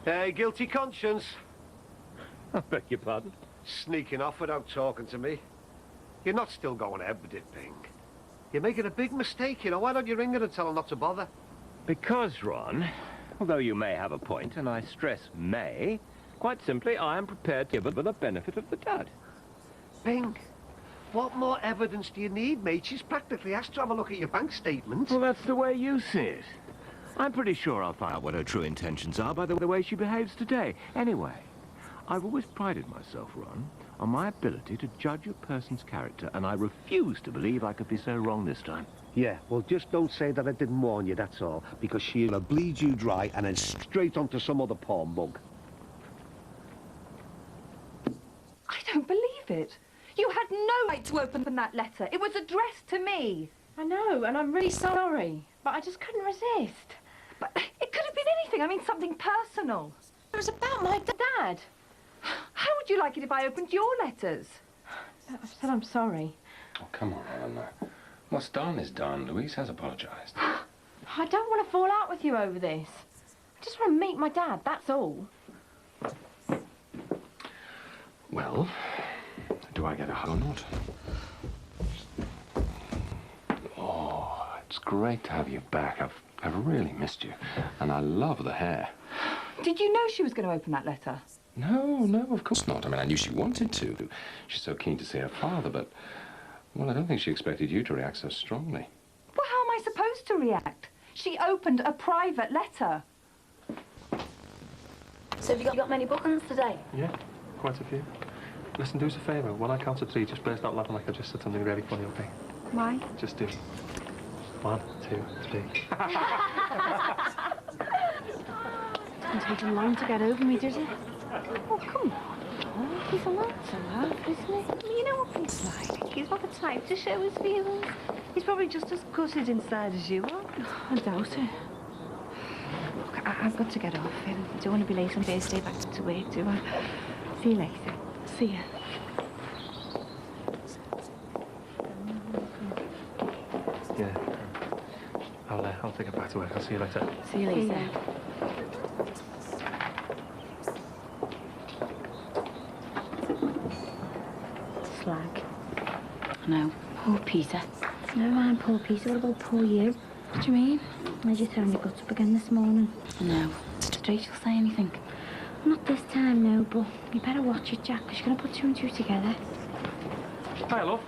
Hey, guilty conscience. I beg your pardon? Sneaking off without talking to me. You're not still going ahead with it, Bing. You're making a big mistake, you know. Why don't you ring her and tell her not to bother? Because, Ron, although you may have a point, and I stress may, quite simply, I am prepared to give her the benefit of the doubt. Bing, what more evidence do you need, mate? She's practically asked to have a look at your bank statement. Well, that's the way you see it. I'm pretty sure I'll find out what her true intentions are by the way she behaves today. Anyway, I've always prided myself, Ron, on my ability to judge a person's character, and I refuse to believe I could be so wrong this time. Yeah, well, just don't say that I didn't warn you, that's all. Because she'll bleed you dry and then straight onto some other porn mug. I don't believe it. You had no right to open that letter. It was addressed to me. I know, and I'm really sorry, but I just couldn't resist. But it could have been anything. I mean, something personal. It was about my dad. How would you like it if I opened your letters? I've said I'm sorry. Oh, come on, Eleanor. What's done is done. Louise has apologised. I don't want to fall out with you over this. I just want to meet my dad, that's all. Well, do I get a hug or not? Oh, it's great to have you back. I've really missed you. And I love the hair. Did you know she was going to open that letter? No, of course not. I mean, I knew she wanted to. She's so keen to see her father, but... Well, I don't think she expected you to react so strongly. Well, how am I supposed to react? She opened a private letter. So have you got many bookings today? Yeah, quite a few. Listen, do us a favour. When I count to 3, just burst out laughing like I just said something really funny, okay? Why? Just do 1, 2, 3. Doesn't take him long to get over me, does it? Oh, come on. Oh, he's a lot to love, isn't he? You know what he's like. He's not the type to show his feelings. He's probably just as gutted inside as you are. I doubt it. Look, I've got to get off. I don't want to be late on Thursday back to work, do I? See you later. See ya. Yeah. I'll take it back to work. I'll see you later. See you later. Slag. No. Poor Peter. Never mind poor Peter, what about poor you? What do you mean? I just turned your guts up again this morning. No. Did Rachel say anything? Not this time, no, but you better watch it, Jack, because you're going to put 2 and 2 together. Hi, love.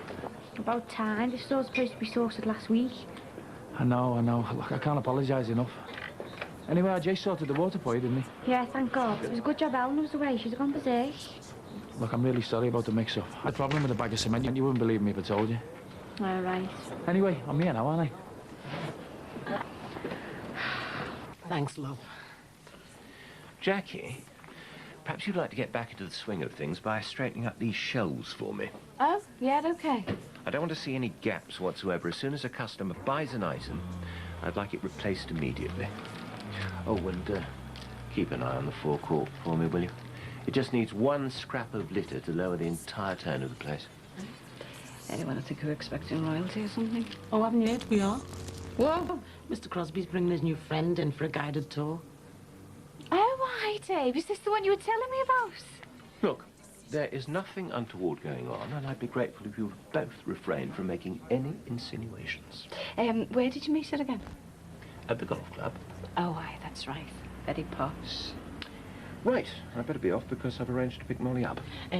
About time. This was all supposed to be sorted last week. I know. Look, I can't apologise enough. Anyway, Jay sorted the water for you, didn't he? Yeah, thank God. It was a good job Ellen was away. She'd have gone berserk. Look, I'm really sorry about the mix-up. I had a problem with a bag of cement, and you wouldn't believe me if I told you. All right. Anyway, I'm here now, aren't I? Thanks, love. Jackie, perhaps you'd like to get back into the swing of things by straightening up these shelves for me. Oh, yeah, okay. I don't want to see any gaps whatsoever. As soon as a customer buys an item, I'd like it replaced immediately. Oh, and keep an eye on the forecourt for me, will you? It just needs 1 scrap of litter to lower the entire tone of the place. Anyone I think we're expecting royalty or something? Oh, haven't you heard? We are. Whoa! Mr. Crosby's bringing his new friend in for a guided tour. Oh, hi, Dave. Is this the one you were telling me about? Look, there is nothing untoward going on, and I'd be grateful if you would both refrain from making any insinuations. Where did you meet her again? At the golf club. Oh, aye, that's right. Very posh. Right, I better be off because I've arranged to pick Molly up.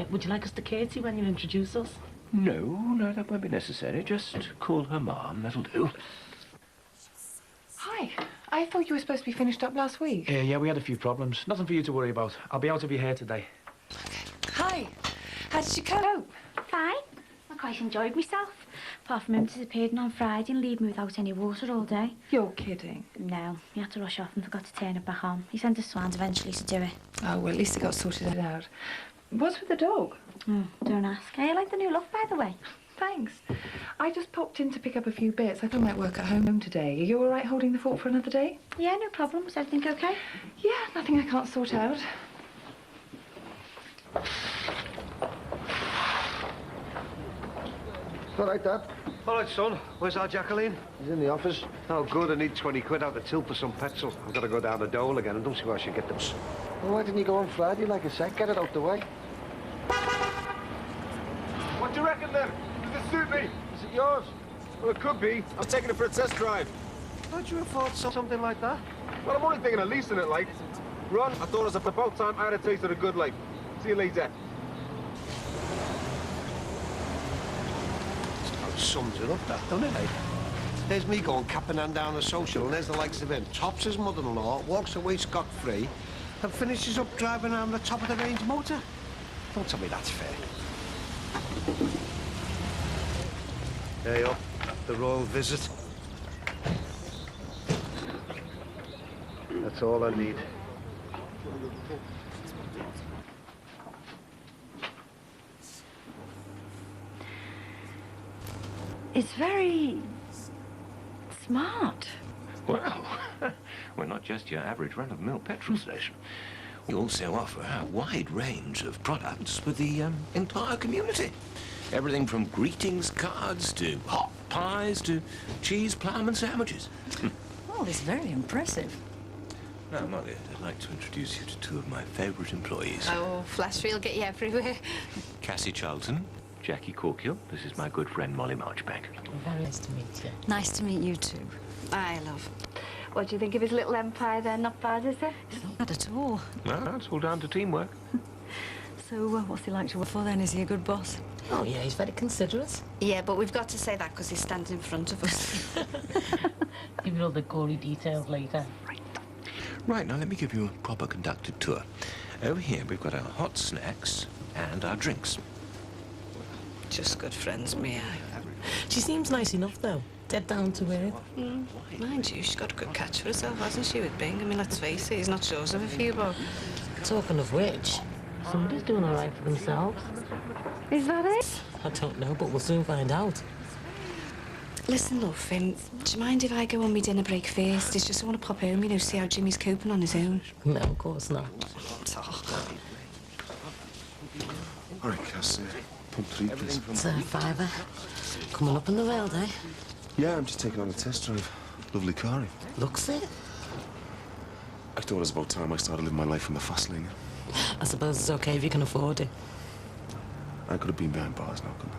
Would you like us to Katie when you introduce us? No, that won't be necessary. Just call her Mom, that'll do. Hi. I thought you were supposed to be finished up last week. Yeah, we had a few problems. Nothing for you to worry about. I'll be out of your hair today. Hi. How did you cope? Fine. I quite enjoyed myself. Apart from him disappearing on Friday and leaving me without any water all day. You're kidding. No, he had to rush off and forgot to turn it back on. He sent his swans eventually to do it. Oh, well, at least it got sorted out. What's with the dog? Don't ask. I like the new look, by the way. Thanks. I just popped in to pick up a few bits. I thought I might work at home today. Are you all right holding the fort for another day? Yeah, no problem. Was everything okay? Yeah, nothing I can't sort out. All right, Dad. All right, son. Where's our Jacqueline? He's in the office. Oh, good. I need 20 quid out the till for some petrol. I've got to go down the dole again and don't see where I should get them. Well, why didn't you go on Friday like I said? Get it out the way. What do you reckon then? Does it suit me? Is it yours? Well, it could be. I'm taking it for a test drive. How'd you afford something like that? Well, I'm only thinking of leasing it, like. Ron, I thought it was about time I had a taste of the good life. See you later. That sums it up, that, doesn't it, eh? There's me going cap in hand down the social, and there's the likes of him. Tops his mother-in-law, walks away scot-free, and finishes up driving around the top of the range motor. Don't tell me that's fair. Hey up, the royal visit. That's all I need. It's very smart. Well, we're not just your average run-of-the-mill petrol station. We also offer a wide range of products for the entire community. Everything from greetings cards to hot pies to cheese, plum and sandwiches. Oh, it's very impressive. Now, Molly, I'd like to introduce you to two of my favourite employees. Oh, flattery will get you everywhere. Cassie Charlton, Jackie Corkill. This is my good friend Molly Marchbank. Very nice to meet you. Nice to meet you too. I love. What do you think of his little empire there? Not bad, is it? Not at all. No, that's all down to teamwork. So, what's he like to work for then? Is he a good boss? Oh, yeah, he's very considerate. Yeah, but we've got to say that because he's standing in front of us. Give you all the gory details later. Right, now let me give you a proper conducted tour. Over here, we've got our hot snacks and our drinks. Just good friends, me. She seems nice enough, though. Dead down to earth. Mind you, she's got a good catch for herself, hasn't she, with Bing? I mean, let's face it, he's not short of a few, but... Talking of which, somebody's doing all right for themselves. Is that it? I don't know, but we'll soon find out. Listen, love, do you mind if I go on my dinner break first? It's just I want to pop home, see how Jimmy's coping on his own. No, of course not. All right, Cass, pump 3, please. It's a fiver. Coming up in the rail day. Yeah, I'm just taking on a test drive. Lovely car. Looks it. I thought it was about time I started living my life in the fast lane. I suppose it's okay if you can afford it. I could have been behind bars now, couldn't I?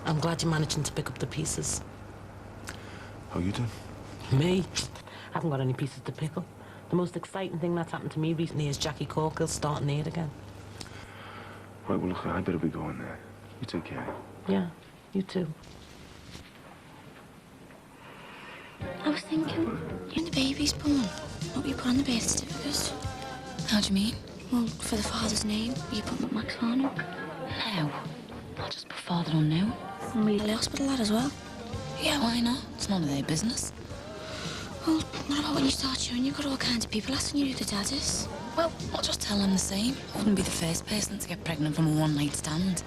I'm glad you're managing to pick up the pieces. How you doing? Me? I haven't got any pieces to pick up. The most exciting thing that's happened to me recently is Jackie Corkill starting it again. Right, well, look, I better be going there. You take care. Yeah, you too. I was thinking, when the baby's born, what will you put on the birth certificate? How do you mean? Well, for the father's name, you put Max Harnell. No. I'll just put father unknown. And we'll leave the hospital lad as well. Yeah, why not? It's none of their business. Well, what about when you start showing you've got all kinds of people asking you who the dad is? Well, I'll just tell them the same. I wouldn't be the first person to get pregnant from a one-night stand.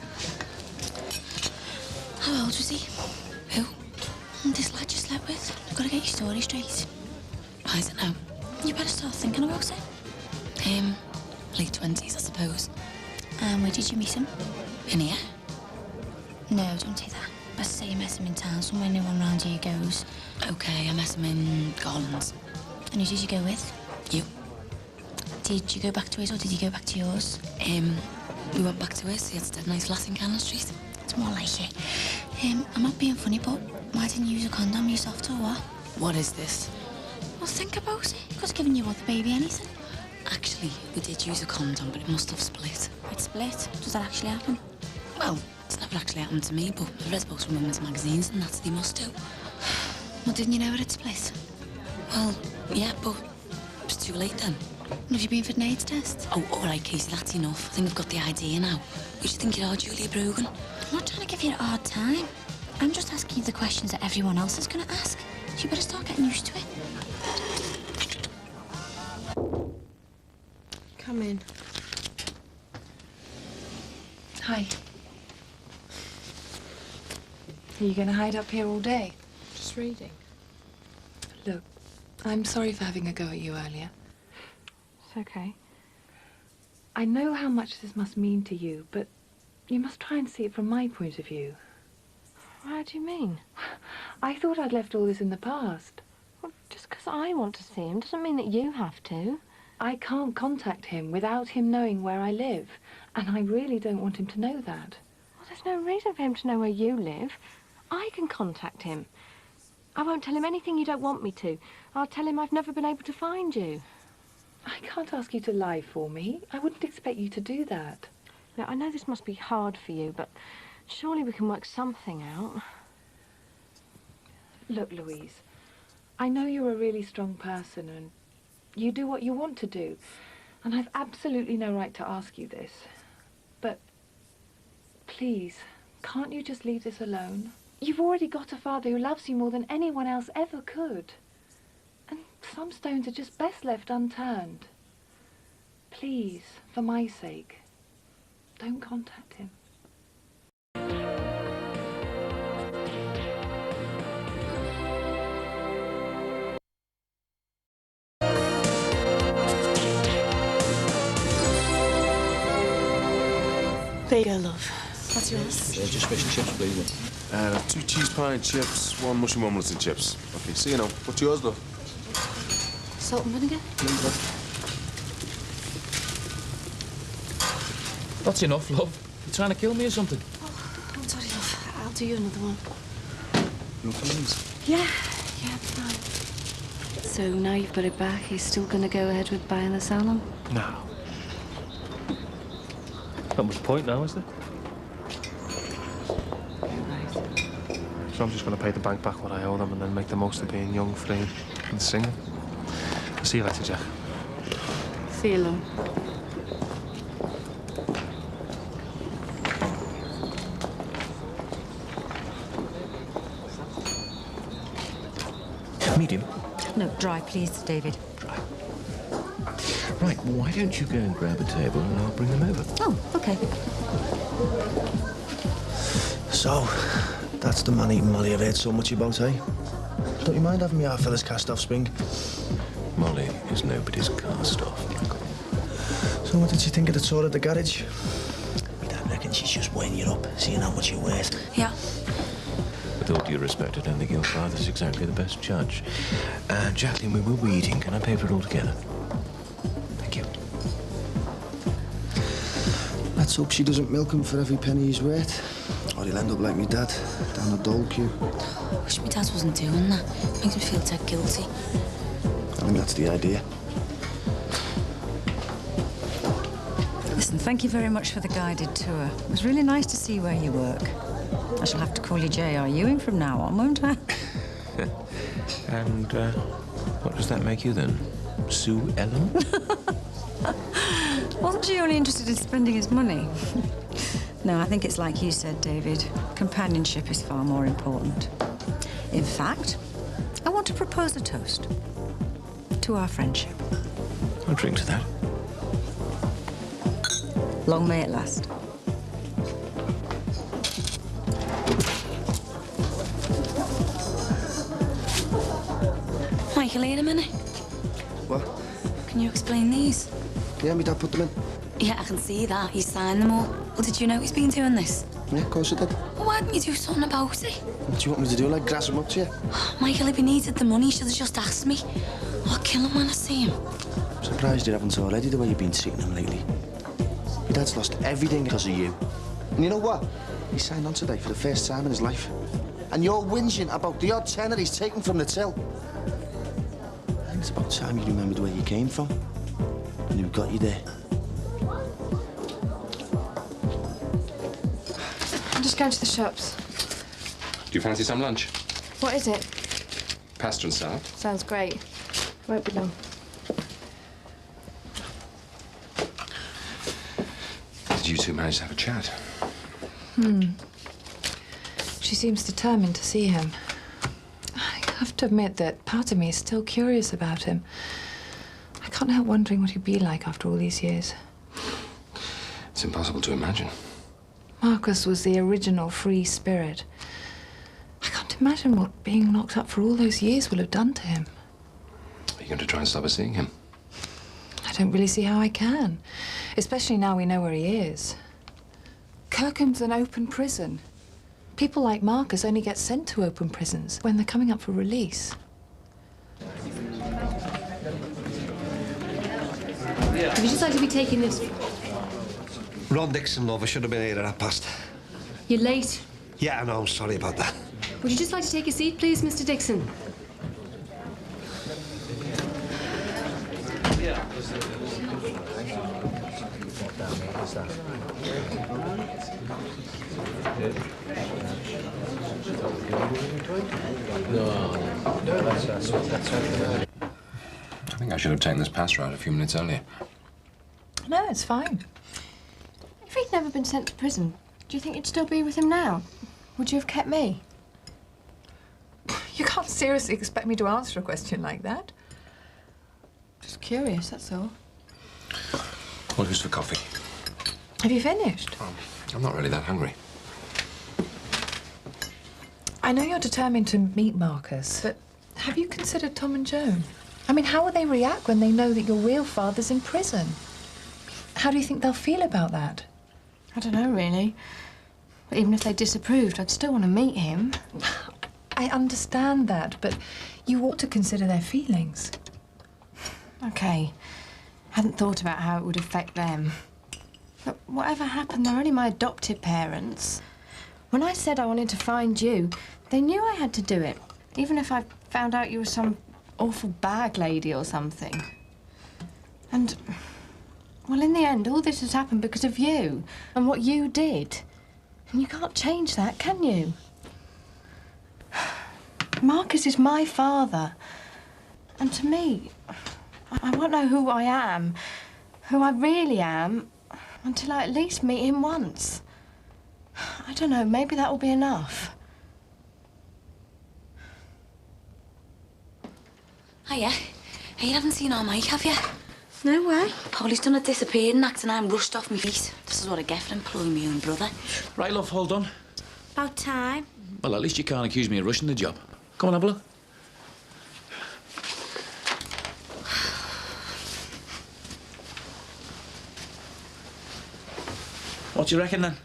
How old was he? Who? This lad you slept with. I've got to get your story straight. Why is it now? You better start thinking about it. Late 20s, I suppose. Where did you meet him? In here? No, don't do that. Best say you met him in town, somewhere no one round here goes. Okay, I met him in Garland's. And who did you go with? You. Did you go back to his or did you go back to yours? We went back to his. He had a dead nice lass in Cannon Street. It's more like it. I'm not being funny, but why didn't you use a condom? You soft or what? What is this? Well, think about it. Because giving you the baby anything. Actually, we did use a condom, but it must have split. It split? Does that actually happen? Well, it's never actually happened to me, but I've read about from women's magazines and that they must do. Well, didn't you know it split? Well, yeah, but it was too late then. And have you been for an AIDS test? Oh, all right, Casey, that's enough. I think I've got the idea now. Who do you think you are, Julia Brogan? I'm not trying to give you a hard time. I'm just asking you the questions that everyone else is going to ask. So you better start getting used to it. Come in. Hi. Are you going to hide up here all day? Just reading. Look, I'm sorry for having a go at you earlier. It's okay. I know how much this must mean to you, but you must try and see it from my point of view. How do you mean? I thought I'd left all this in the past. Well, just because I want to see him doesn't mean that you have to. I can't contact him without him knowing where I live. And I really don't want him to know that. Well, there's no reason for him to know where you live. I can contact him. I won't tell him anything you don't want me to. I'll tell him I've never been able to find you. I can't ask you to lie for me. I wouldn't expect you to do that. Look, I know this must be hard for you, but surely we can work something out. Look, Louise, I know you're a really strong person and you do what you want to do. And I've absolutely no right to ask you this. But please, can't you just leave this alone? You've already got a father who loves you more than anyone else ever could. And some stones are just best left unturned. Please, for my sake, don't contact him. There you go, love. What's yours? Just fish and chips, please. 2 cheese pie and chips, 1 mushroom omelette and chips. Okay, see you now. What's yours, love? Salt and vinegar? Please, love. That's enough, love. You trying to kill me or something? Oh, I'm sorry, love. I'll do you another one. No feelings? Yeah, fine. So now you've got it back, you're still going to go ahead with buying the salon? No. Not much point now, is there? So I'm just going to pay the bank back what I owe them and then make the most of being young, free and single. See you later, Jack. See you, love. Medium? No, dry, please, David. Dry. Right, well, why don't you go and grab a table and I'll bring them over? Oh, OK. So, that's the man-eating Molly I've heard so much about, eh? Don't you mind having me out fellas cast off, Spring? Molly is nobody's cast off. So what did you think of the tour at the garage? My dad reckons she's just weighing you up, seeing how much you're worth. Yeah. With all due respect, I don't think your father's exactly the best judge. Jacqueline, we will be eating. Can I pay for it all together? Thank you. Let's hope she doesn't milk him for every penny he's worth. Or he'll end up like me dad, down the dole queue. I wish my dad wasn't doing that. Makes me feel dead guilty. I think that's the idea. Listen, thank you very much for the guided tour. It was really nice to see where you work. I shall have to call you J.R. Ewing from now on, won't I? And what does that make you then? Sue Ellen? Wasn't she only interested in spending his money? No, I think it's like you said, David. Companionship is far more important. In fact, I want to propose a toast to our friendship. I'll drink to that. Long may it last. Michael, wait a minute. What? Can you explain these? Yeah, my dad put them in. Yeah, I can see that. He's signed them all. Well, did you know he's been doing this? Yeah, of course I did. Well, why didn't you do something about it? What do you want me to do, like grass him up to you? Michael, if he needed the money, he should have just asked me. I'll kill him when I see him. I'm surprised you haven't already, the way you've been treating him lately. Your dad's lost everything because of you. And you know what? He signed on today for the first time in his life. And you're whinging about the odd tenner he's taken from the till. I think it's about time you remembered where you came from and who got you there. I'm just going to the shops. Do you fancy some lunch? What is it? Pasta and salad. Sounds great. Won't be long. Did you two manage to have a chat? She seems determined to see him. I have to admit that part of me is still curious about him. I can't help wondering what he'd be like after all these years. It's impossible to imagine. Marcus was the original free spirit. I can't imagine what being locked up for all those years will have done to him. Are you going to try and stop us seeing him? I don't really see how I can, especially now we know where he is. Kirkham's an open prison. People like Marcus only get sent to open prisons when they're coming up for release. Would you just like to be taking this? Ron Dixon, love, I should have been here at 1:30. You're late. Yeah, I know, I'm sorry about that. Would you just like to take a seat, please, Mr. Dixon? I think I should have taken this pass route a few minutes earlier. No, it's fine. If he'd never been sent to prison, do you think you'd still be with him now? Would you have kept me? You can't seriously expect me to answer a question like that. Just curious, that's all. Well, who's for coffee? Have you finished? I'm not really that hungry. I know you're determined to meet Marcus, but have you considered Tom and Joan? I mean, how will they react when they know that your real father's in prison? How do you think they'll feel about that? I don't know, really. But even if they disapproved, I'd still want to meet him. I understand that, but you ought to consider their feelings. OK. Hadn't thought about how it would affect them. But whatever happened, they're only my adopted parents. When I said I wanted to find you, they knew I had to do it, even if I found out you were some awful bag lady or something. And, well, in the end, all this has happened because of you and what you did. And you can't change that, can you? Marcus is my father. And to me, I won't know who I am, who I really am, until I at least meet him once. I don't know, maybe that will be enough. Hiya. Hey, you haven't seen our Mike, have you? No way. Polly's done a disappearing act and I'm rushed off my feet. This is what I get for employing my own brother. Right, love, hold on. About time. Well, at least you can't accuse me of rushing the job. Come on, have a look. What do you reckon, then?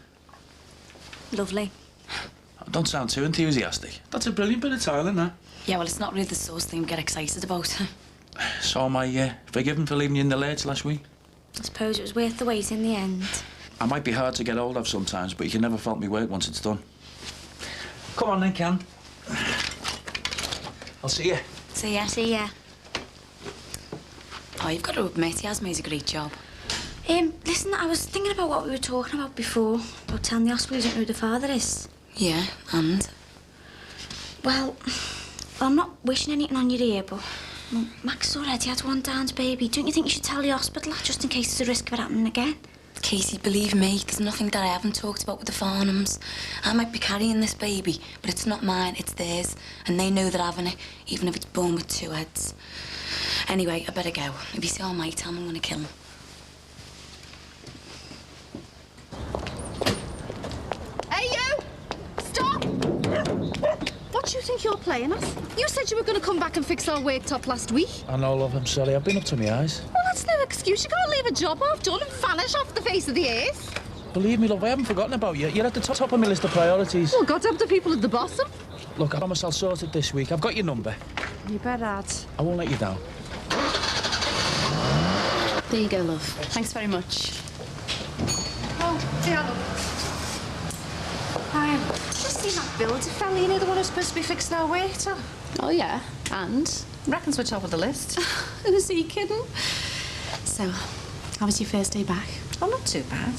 Lovely. Don't sound too enthusiastic. That's a brilliant bit of tiling, that. Yeah, well, it's not really the sort of thing to get excited about. So am I forgiven for leaving you in the lurch last week? I suppose it was worth the wait in the end. I might be hard to get hold of sometimes, but you can never fault me work once it's done. Come on then, Can. I'll see you. See ya. See ya. Oh, you've got to admit, he has made a great job. Listen, I was thinking about what we were talking about before, about telling the hospital you don't know who the father is. Yeah, and? Well, I'm not wishing anything on your ear, but Max already had one Down's baby. Don't you think you should tell the hospital that, just in case there's a risk of it happening again? Casey, believe me, there's nothing that I haven't talked about with the Farnhams. I might be carrying this baby, but it's not mine, it's theirs. And they know they're having it, even if it's born with two heads. Anyway, I better go. If you see all Mike, tell him I'm going to kill him. Hey, you! Stop! What do you think you're playing at? You said you were going to come back and fix our worktop last week. I know, love, I'm sorry. I've been up to my eyes. Well, that's no excuse. You can't leave a job half done and vanish off the face of the earth. Believe me, love, I haven't forgotten about you. You're at the top of my list of priorities. Well, God help the people at the bottom. Look, I promise I'll sort it this week. I've got your number. You bet, Dad. I won't let you down. There you go, love. Thanks very much. Oh, yeah, love. Just seen that builder fella, you know, the one who's supposed to be fixing our worktop. Oh, yeah. And? Reckons we're top of the list. Who's he kidding? So, how was your first day back? Oh, not too bad.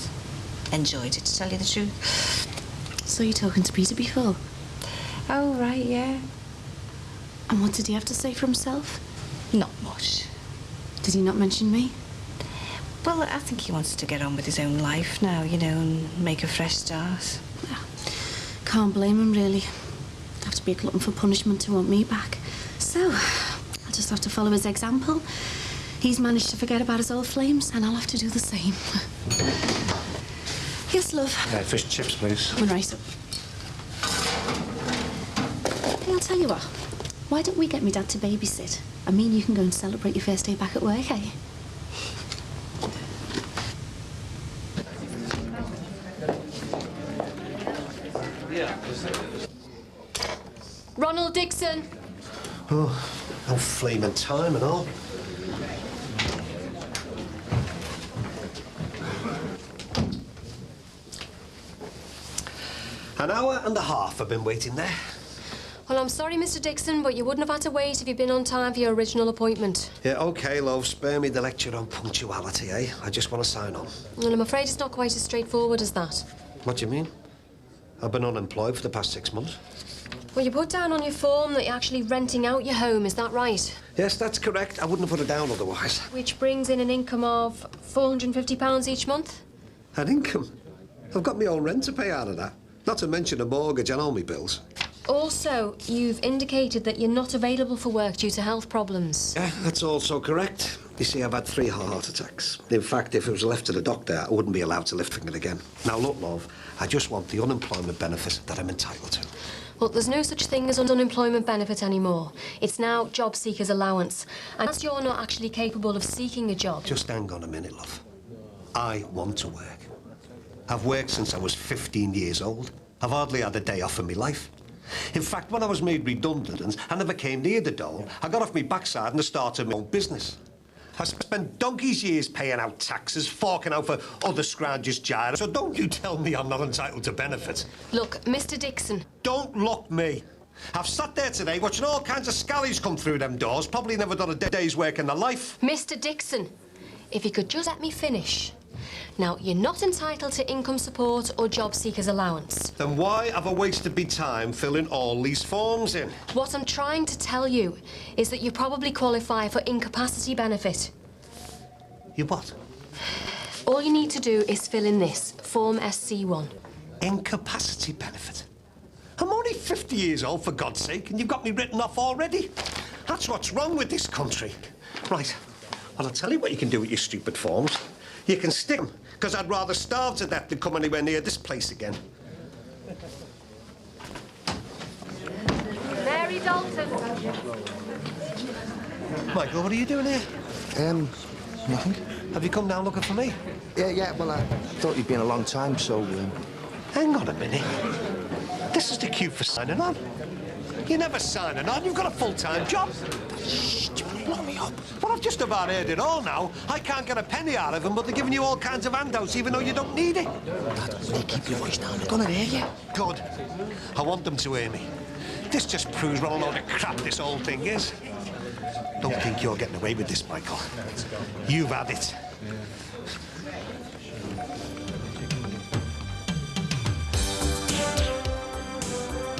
Enjoyed it, to tell you the truth. So you're talking to Peter before? Oh, right, yeah. And what did he have to say for himself? Not much. Did he not mention me? Well, I think he wants to get on with his own life now, you know, and make a fresh start. Can't blame him, really. Have to be a glutton for punishment to want me back. So, I'll just have to follow his example. He's managed to forget about his old flames, and I'll have to do the same. Yes, love. Yeah, fish and chips, please. Coming right up. Hey, I'll tell you what. Why don't we get me dad to babysit? I mean, you can go and celebrate your first day back at work, eh? Ronald Dixon. Oh, no flaming time and all. An hour and a half I've been waiting there. Well, I'm sorry, Mr. Dixon, but you wouldn't have had to wait if you'd been on time for your original appointment. Yeah, OK, love. Spare me the lecture on punctuality, eh? I just want to sign on. Well, I'm afraid it's not quite as straightforward as that. What do you mean? I've been unemployed for the past 6 months. Well, you put down on your form that you're actually renting out your home, is that right? Yes, that's correct. I wouldn't have put it down otherwise. Which brings in an income of £450 each month? An income? I've got my own rent to pay out of that. Not to mention a mortgage and all my bills. Also, you've indicated that you're not available for work due to health problems. Yeah, that's also correct. You see, I've had 3 heart attacks. In fact, if it was left to the doctor, I wouldn't be allowed to lift it again. Now, look, love, I just want the unemployment benefit that I'm entitled to. Well, there's no such thing as an unemployment benefit anymore. It's now job seeker's allowance. And as you're not actually capable of seeking a job... Just hang on a minute, love. I want to work. I've worked since I was 15 years old. I've hardly had a day off in my life. In fact, when I was made redundant and I never came near the dole, I got off my backside and started my own business. I spent donkey's years paying out taxes, forking out for other scroungers' gyros, so don't you tell me I'm not entitled to benefits. Look, Mr. Dixon... Don't look me. I've sat there today watching all kinds of scallies come through them doors, probably never done a day's work in their life. Mr. Dixon, if you could just let me finish. Now, you're not entitled to income support or job seeker's allowance. Then why have I wasted my time filling all these forms in? What I'm trying to tell you is that you probably qualify for incapacity benefit. You what? All you need to do is fill in this, Form SC1. Incapacity benefit? I'm only 50 years old, for God's sake, and you've got me written off already? That's what's wrong with this country. Right, well, I'll tell you what you can do with your stupid forms. You can stick them, because I'd rather starve to death than come anywhere near this place again. Mary Dalton. Michael, what are you doing here? Nothing. Have you come down looking for me? Yeah, well, I thought you'd been a long time, so... Hang on a minute. This is the cue for signing on. You're never signing on. You've got a full-time job. Shh, blow me up. Well, I've just about heard it all now. I can't get a penny out of them, but they're giving you all kinds of handouts, even though you don't need it. Dad, hey, keep your voice down. They're gonna hear you. Good. I want them to hear me. This just proves what a load of crap this whole thing is. Don't think you're getting away with this, Michael. You've had it.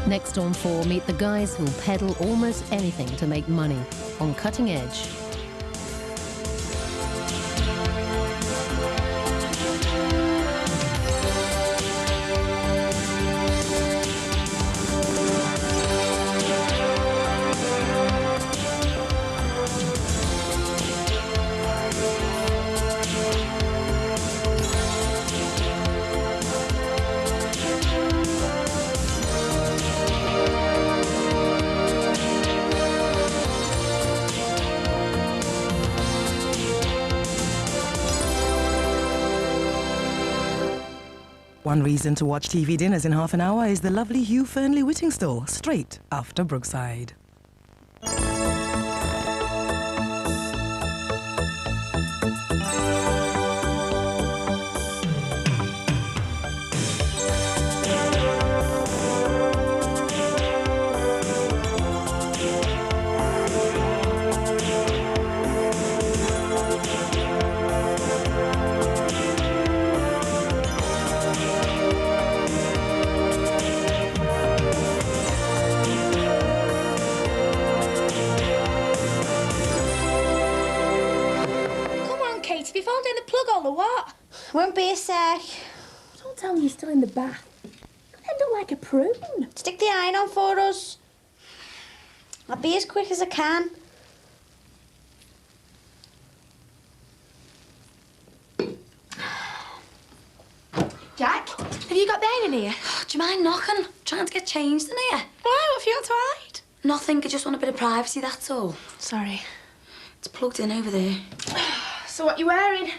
Next on 4, meet the guys who'll peddle almost anything to make money on Cutting Edge. One reason to watch TV dinners in half an hour is the lovely Hugh Fernley Whitting store, straight after Brookside. Won't be a sec. Don't tell me you're still in the bath. You'll end up like a prune. Stick the iron on for us. I'll be as quick as I can. Jack, have you got the iron in here? Do you mind knocking? Trying to get changed in here. Why? What have you got to hide? Nothing, I just want a bit of privacy, that's all. Sorry. It's plugged in over there. So what you wearing?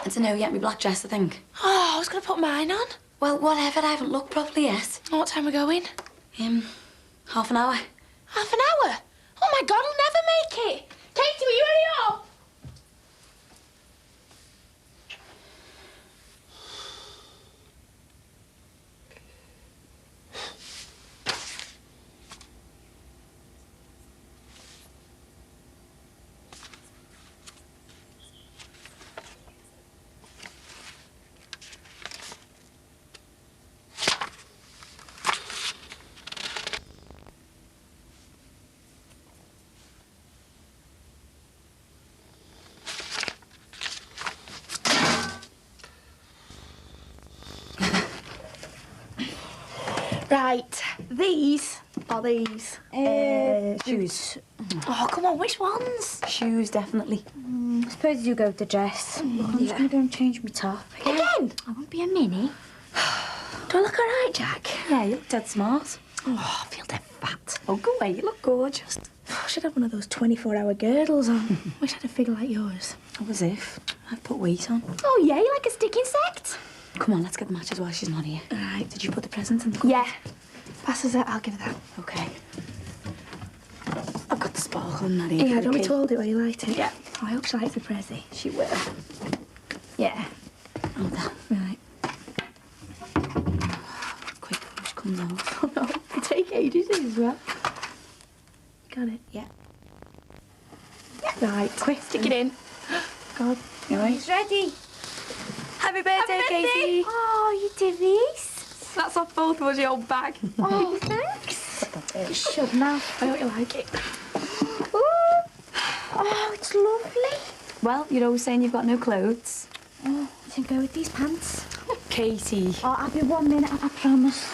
I don't know yet, my black dress, I think. Oh, I was going to put mine on. Well, whatever, I haven't looked properly yet. What time are we going? Half an hour. Half an hour? Oh my God, I'll never make it. Katie, will you hurry up? Right, these are these. Shoes. Oh, come on, which ones? Shoes, definitely. I suppose you go with the dress. Look, I'm just going to go and change my top. Again? I won't be a mini. Do I look all right, Jack? Yeah, you look dead smart. Oh, I feel dead fat. Oh, go away, you look gorgeous. I should have one of those 24-hour girdles on. Wish I had a figure like yours. Oh, as if. I've put weight on. Oh, yeah, you like a stick insect? Come on, let's get the matches while she's not here. All right. Did you put the presents in the cupboard? Yeah. Pass us that, I'll give her that. Okay. I've got the sparkle in that here. Yeah, don't be to hold it while you light it. Yeah. Oh, I hope she likes the prezi. She will. Yeah. Oh, that. Right. Quick before she comes out. Oh, no. They take ages as well. Got it? Yeah. Right. Quick, stick it in. God. Right. It's ready. Happy birthday, Katie. Oh, you did this? That's off both of us, your old bag. Oh, thanks. You should now. I hope you like it. Ooh. Oh, it's lovely. Well, you're always saying you've got no clothes. Oh, I can go with these pants. Katie. Oh, I'll be 1 minute, I promise.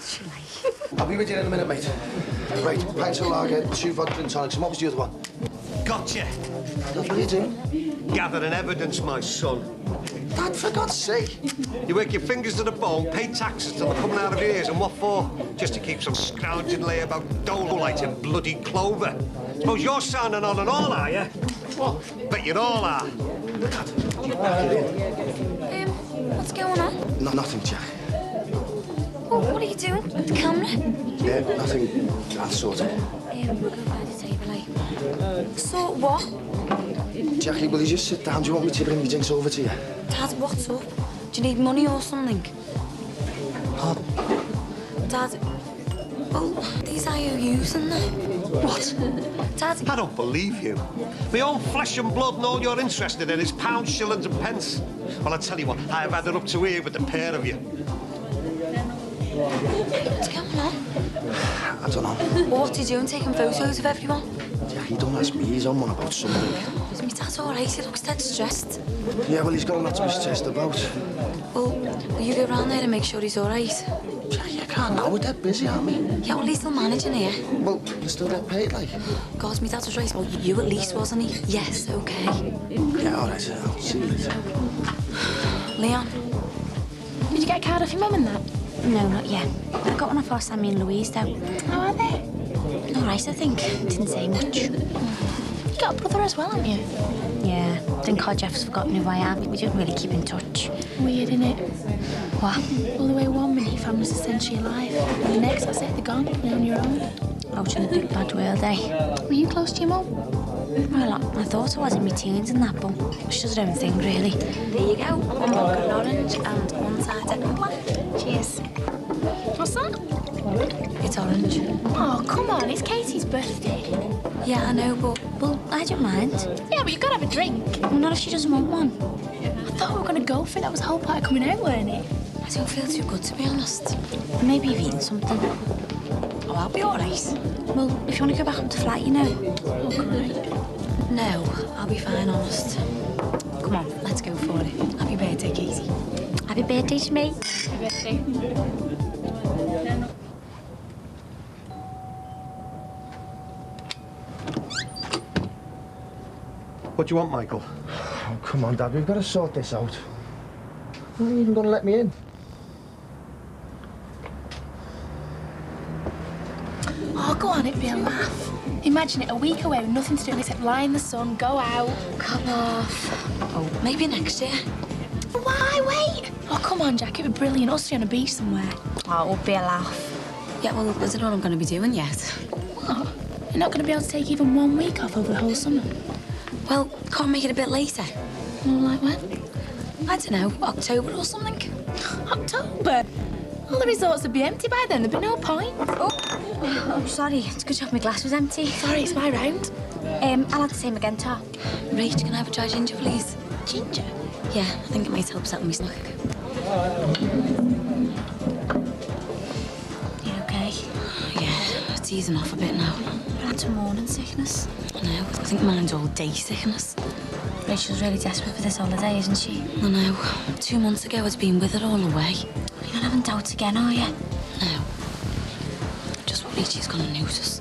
She like. I'll be with you in a minute, mate. Right, pints of lager, 2 vodka and tonics, and what was the other one? Gotcha. What are you doing? Gathering evidence, my son. Dad, for God's sake. You work your fingers to the bone, pay taxes till they're coming out of your ears, and what for? Just to keep some scrounging lay about dolomite and bloody clover. Suppose you're sounding on and all, are you? What? Bet you all are. What's going on? Nothing, Jack. Oh, what are you doing? The camera? Yeah, nothing. I'll sort it. We'll go by the table, like. So what? Jackie, will you just sit down? Do you want me to bring the drinks over to you? Dad, what's up? Do you need money or something? Oh. Dad, well, these IOUs in there. What? Dad. I don't believe you. My own flesh and blood and all you're interested in is pounds, shillings and pence. Well, I tell you what, I have had it up to here with the pair of you. What's going on? I don't know. What's he doing, taking photos of everyone? Jackie, don't ask me. He's on one about something. Is my dad all right? He looks dead stressed. Yeah, well, he's got a lot to his chest about. Well, will you go round there and make sure he's all right? Jackie, I can't now. We're dead busy, aren't we? Yeah, well, he's still managing here. Well, you still get paid, like. God, my dad was right. Well, you at least, wasn't he? Yes, okay. Yeah, all right. I'll see you later. Leon. Did you get a card off your mum and that? No, not yet. I got one off last time me and Louise, though. How are they? All right, I think. Didn't say much. You got a brother as well, haven't you? Yeah. Thank God Jeff's forgotten who I am. We don't really keep in touch. Weird, isn't it? What? All the way 1 minute, your family's essentially alive. And the next, that's it, they're gone. You're on your own. Out in the big bad world, eh? Were you close to your mum? Well, I thought I was in my teens and that, but she does her own thing, really. There you go. One vodka and orange and one side and black. Cheers. What's that? It's orange. Oh, come on, it's Katie's birthday. Yeah, I know, but, well, I don't mind. Yeah, but you've got to have a drink. Well, not if she doesn't want one. I thought we were going to go for it. That was the whole part of coming out, weren't it? I don't feel too good, to be honest. Maybe you've eaten something. Oh, I'll be all right. Well, if you want to go back up to flat, you know. Oh, great. No, I'll be fine, honest. Come on, let's go for it. Happy birthday, Katie. Happy birthday to me. Happy birthday. What do you want, Michael? Oh, come on, Dad. We've got to sort this out. Why are you even going to let me in? Oh, go on, it'd be a laugh. Imagine it a week away with nothing to do except lie in the sun, go out. Come off. Oh, maybe next year. Why, wait? Oh, come on, Jack, it'd be brilliant. Us three on a beach somewhere. Oh, it would be a laugh. Yeah, well, I don't know what I'm going to be doing yet. What? You're not going to be able to take even 1 week off over the whole summer? Well, can't make it a bit later. Well, like when? I don't know, October or something. October? All the resorts would be empty by then. There'd be no point. Oh, sorry. It's a good job my glass was empty. Sorry, it's my round. I'll have the same again, Tar. Rach, can I have a dry ginger, please? Ginger? Yeah, I think it might help settle my stomach. You okay? Yeah, it's easing off a bit now. I had some morning sickness. I know. I think mine's all day sickness. Rachel's really desperate for this holiday, isn't she? I know. 2 months ago, I'd been with her all the way. You're not having doubts again, are you? now. Just worried she's gonna notice.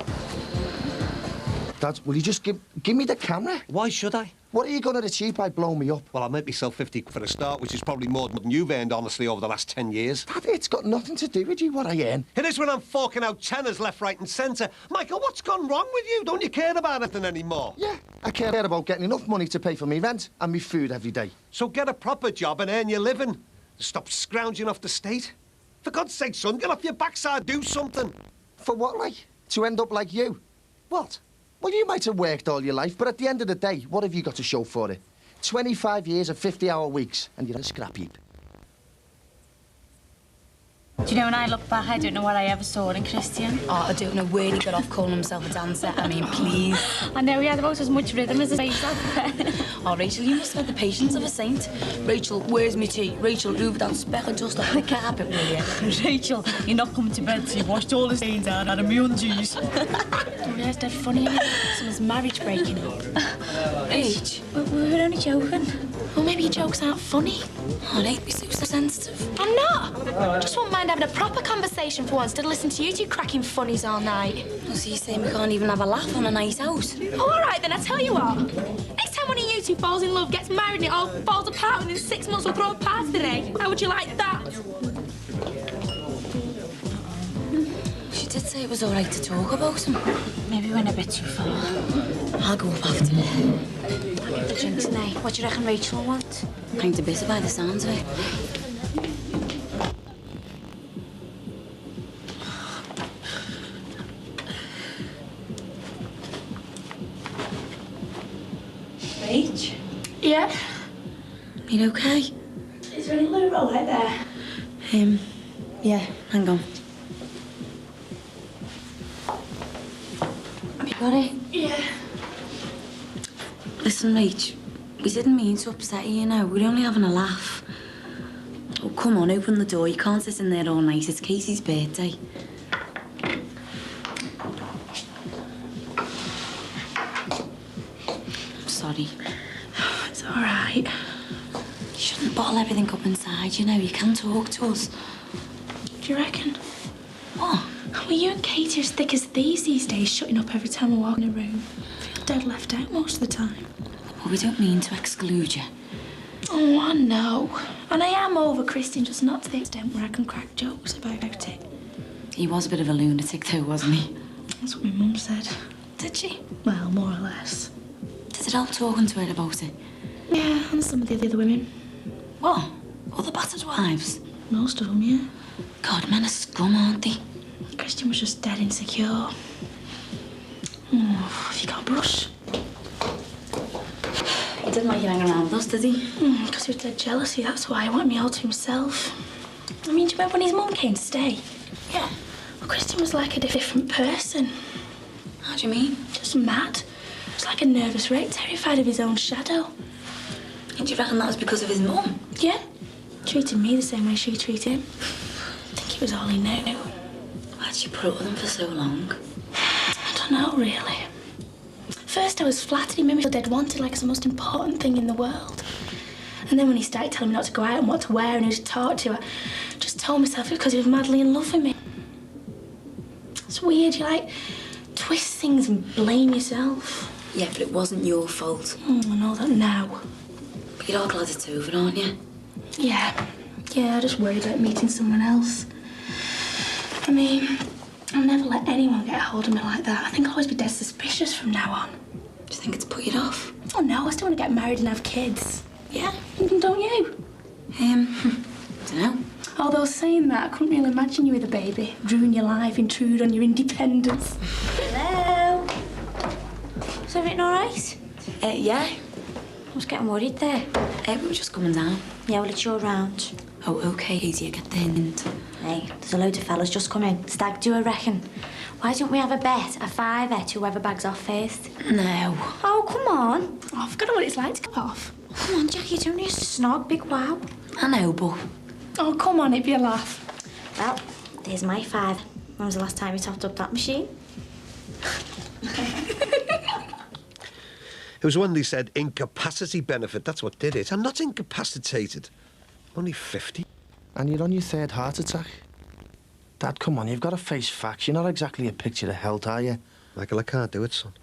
Dad, will you just give me the camera? Why should I? What are you going to achieve by blowing me up? Well, I'll make myself 50 for a start, which is probably more than you've earned, honestly, over the last 10 years. Dad, it's got nothing to do with you, what I earn. It is when I'm forking out tenors left, right and centre. Michael, what's gone wrong with you? Don't you care about anything anymore? Yeah, I care about getting enough money to pay for me rent and me food every day. So get a proper job and earn your living. Stop scrounging off the state. For God's sake, son, get off your backside, do something. For what, like? To end up like you? What? Well, you might have worked all your life, but at the end of the day, what have you got to show for it? 25 years of 50-hour weeks, and you're a scrap heap. Do you know, when I look back, I don't know what I ever saw in Christian. Oh, I don't know where he got off calling himself a dancer. I mean, please. I know he had about as much rhythm as his face out there. Oh, Rachel, you must have the patience of a saint. Rachel, where's me tea? Rachel, hoover that speck of dust off the carpet, will you? Rachel, you're not coming to bed till you've washed all the stains out of me undies. Oh, that's dead funny, isn't it? Someone's marriage breaking up. H. We were only joking. Well, maybe your jokes aren't funny. Oh, they'd be so sensitive. I'm not. Just won't mind having a proper conversation for once, instead of listening to you two cracking funnies all night. Oh, so you're saying we can't even have a laugh on a night out? Oh, all right, then, I tell you what. Next time one of you two falls in love, gets married, and it all falls apart within 6 months, we'll throw a party today. How would you like that? She did say it was all right to talk about him. Maybe we went a bit too far. I'll go up after her. I'll get the drinks tonight. What do you reckon Rachel will want? Ain't a bit by the sounds of it. Rach? Yeah? You okay? Is there any loo roll right there? Yeah, hang on. Have you got it? Yeah. Listen, Rach, we didn't mean to upset you, you know. We're only having a laugh. Oh, come on, open the door. You can't sit in there all night. It's Casey's birthday. I'm sorry. It's all right. You shouldn't bottle everything up inside, you know. You can talk to us. Do you reckon? What? Well, you and Katie are as thick as thieves these days, shutting up every time I walk in a room. I feel dead left out most of the time. Well, we don't mean to exclude you. Oh, I know. And I am over Christian, just not to the extent where I can crack jokes about it. He was a bit of a lunatic, though, wasn't he? That's what my mum said. Did she? Well, more or less. Did it help talking to her about it? Yeah, and some of the other women. What? All the battered wives? Most of them, yeah. God, men are scum, aren't they? Christian was just dead insecure. Oh, have you got a brush? He didn't like you hanging around with us, did he? Because he was dead jealousy, that's why. He wanted me all to himself. I mean, do you remember when his mum came to stay? Yeah. Well, Christian was like a different person. How do you mean? Just mad. Just like a nervous wreck, terrified of his own shadow. And do you reckon that was because of his mum? Yeah. Treated me the same way she treated him. I think it was all he knew. Why'd she put up with him for so long? I don't know, really. First I was flattered he made me feel dead wanted, like it's the most important thing in the world. And then when he started telling me not to go out and what to wear and who to talk to, I just told myself it was because he was madly in love with me. It's weird, you like twist things and blame yourself. Yeah, but it wasn't your fault. I know that now. But you're all glad it's over, aren't you? Yeah. Yeah, I just worried about meeting someone else. I mean, I'll never let anyone get a hold of me like that. I think I'll always be dead suspicious from now on. Do you think it's put you off? Oh, no, I still want to get married and have kids. Yeah? Don't you? Dunno. Although saying that, I couldn't really imagine you with a baby. Ruin your life, intrude on your independence. Hello? Is everything all right? Yeah. I was getting worried there. We were just coming down. Yeah, well, it's your round. Oh, OK, easier, get the hint. Hey, there's a load of fellas just come in. Stag do, I reckon. Why don't we have a bet, a fiver, to whoever bags off first? No. Oh, come on. Oh, I've forgotten what it's like to get off. Come on, Jackie, don't need a snog, big wow. I know, but... Oh, come on, it'd be a laugh. Well, there's my five. When was the last time you topped up that machine? It was when they said incapacity benefit. That's what did it. I'm not incapacitated. I'm only 50. And you're on your third heart attack. Dad, come on, you've got to face facts. You're not exactly a picture of health, are you? Michael, I can't do it, son.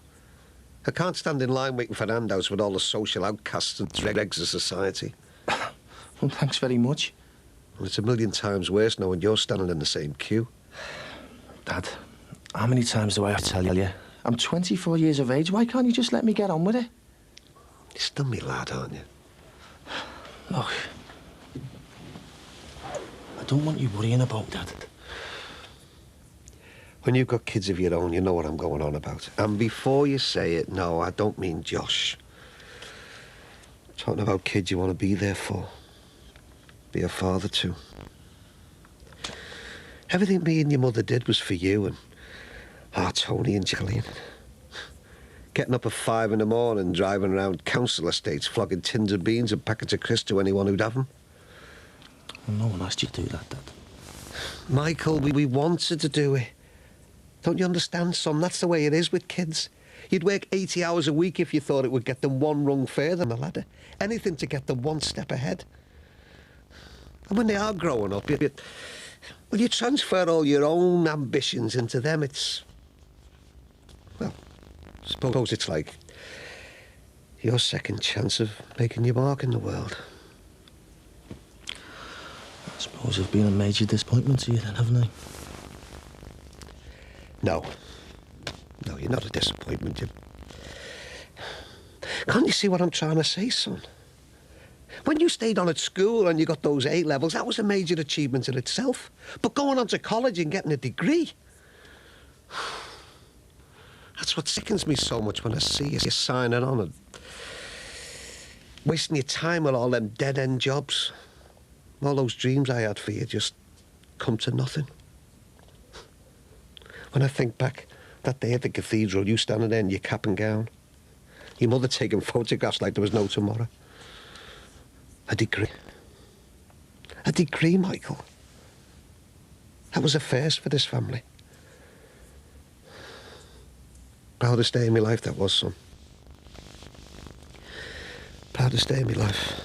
I can't stand in line waiting for handouts with all the social outcasts and dregs of society. Well, thanks very much. Well, it's a million times worse knowing you're standing in the same queue. Dad, how many times do I have to tell you? I'm 24 years of age. Why can't you just let me get on with it? You're still me lad, aren't you? Look, I don't want you worrying about that. When you've got kids of your own, you know what I'm going on about. And before you say it, no, I don't mean Josh. I'm talking about kids you want to be there for. Be a father to. Everything me and your mother did was for you and Tony and Jacqueline. Getting up at 5 in the morning, driving around council estates, flogging tins of beans and packets of crisps to anyone who'd have them. Well, no one asked you to do that, Dad. Michael, we wanted to do it. Don't you understand, son? That's the way it is with kids. You'd work 80 hours a week if you thought it would get them one rung further on the ladder. Anything to get them one step ahead. And when they are growing up, you transfer all your own ambitions into them. It's... well, I suppose it's like your second chance of making your mark in the world. I suppose I've been a major disappointment to you then, haven't I? No. No, you're not a disappointment. Can't you see what I'm trying to say, son? When you stayed on at school and you got those A levels, that was a major achievement in itself. But going on to college and getting a degree... that's what sickens me so much when I see you signing on and wasting your time with all them dead-end jobs. All those dreams I had for you just come to nothing. When I think back that day at the cathedral, you standing there in your cap and gown, your mother taking photographs like there was no tomorrow. A degree. A degree, Michael. That was a first for this family. Proudest day in my life that was, son. Proudest day in my life.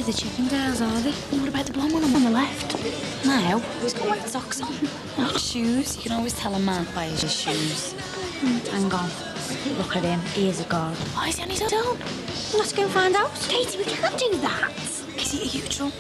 The chicken girls, are they? What about the blonde one on the left? No, he's got white socks on. Not shoes. You can always tell a man by his shoes. Hang on. Look at him. He is a god. Why is he on his own? Let's go and find out. Katie, we can't do that. Is he, are you drunk?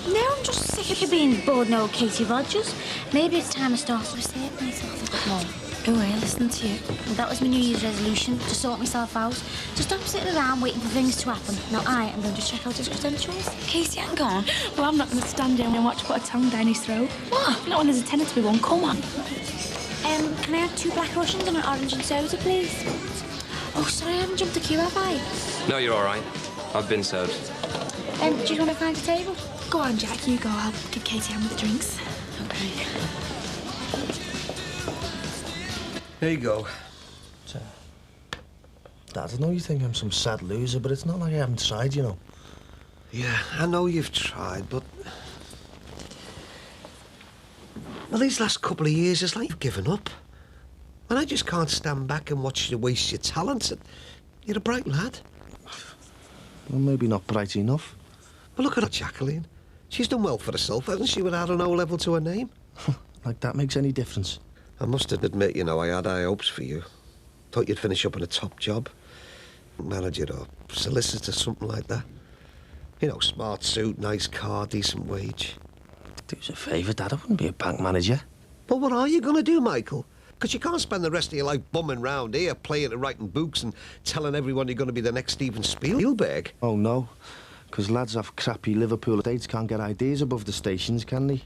No, I'm just sick of being bored and old Katie Rogers. Maybe it's time I start to assert myself a bit more. Oh, I listened to you. Well, that was my New Year's resolution, to sort myself out. To stop sitting around waiting for things to happen. Now I am going to check out his credentials. Casey, hang on. Well, I'm not going to stand here and watch put a tongue down his throat. What? Not when there's a tenner to be won. Come on. Can I have 2 black Russians and an orange and soda, please? Oh, sorry, I haven't jumped the queue, have I? No, you're all right. I've been served. Do you want to find a table? Go on, Jack, you go. I'll give Katie a hand with the drinks. Okay. There you go. Dad, I know you think I'm some sad loser, but it's not like I haven't tried, you know. Yeah, I know you've tried, but... well, these last couple of years, it's like you've given up. And I just can't stand back and watch you waste your talent. You're a bright lad. Well, maybe not bright enough. But look at her, Jacqueline. She's done well for herself, hasn't she, without an O level to her name? Like that makes any difference. I must admit, you know, I had high hopes for you. Thought you'd finish up in a top job. Manager or solicitor, something like that. You know, smart suit, nice car, decent wage. Do us a favour, Dad. I wouldn't be a bank manager. But what are you going to do, Michael? Because you can't spend the rest of your life bumming round here, playing and writing books and telling everyone you're going to be the next Steven Spielberg. Oh, no. Because lads off crappy Liverpool estates can't get ideas above the stations, can they?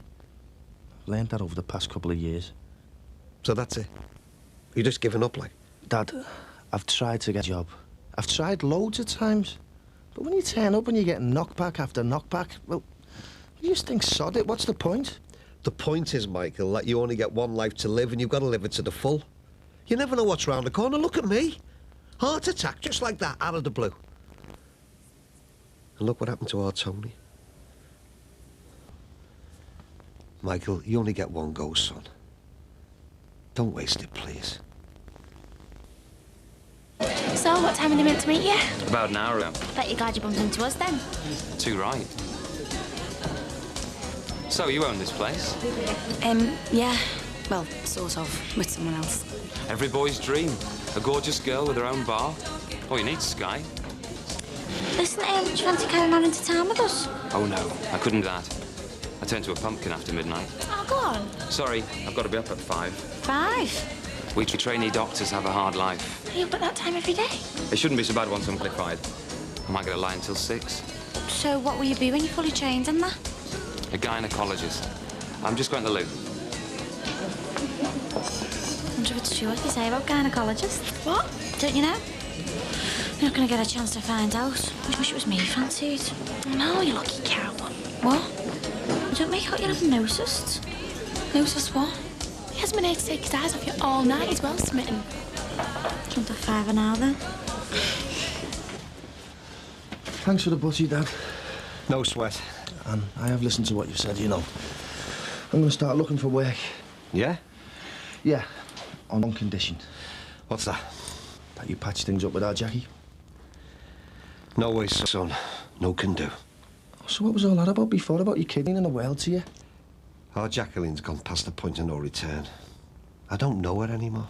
I've learned that over the past couple of years. So that's it? You're just giving up, like? Dad, I've tried to get a job. I've tried loads of times. But when you turn up and you're getting knockback after knockback, well, you just think, sod it, what's the point? The point is, Michael, that you only get one life to live and you've got to live it to the full. You never know what's round the corner. Look at me. Heart attack, just like that, out of the blue. And look what happened to our Tony. Michael, you only get one go, son. Don't waste it, please. So, what time are they meant to meet you? About an hour ago. Bet you're glad you bumped into us then. Too right. So, you own this place? Yeah. Well, sort of, with someone else. Every boy's dream. A gorgeous girl with her own bar. All you need's Sky. Listen, do you fancy coming on into town with us? Oh, no. I couldn't do that. I turned to a pumpkin after midnight. Oh, go on. Sorry, I've got to be up at 5. 5? We trainee doctors have a hard life. Are you up at that time every day? It shouldn't be so bad once I'm qualified. I might get a lie until 6. So what will you be when you're fully trained in that? A gynecologist. I'm just going to the loo. I wonder if it's true what they say about gynecologists. What? Don't you know? You're not going to get a chance to find out. I wish it was me you fancied. Oh, no, you lucky cow. What? Don't make out you're having noticed. Noticed what? He hasn't been able to take his eyes off you all night. He's well smitten. Come to 5 an hour then. Thanks for the butty, Dad. No sweat. And I have listened to what you've said, you know. I'm going to start looking for work. Yeah? Yeah, on one condition. What's that? That you patch things up with our Jackie. No way, son. No can do. So what was all that about before, about your kidney and the world to you? Oh, Jacqueline's gone past the point of no return. I don't know her anymore.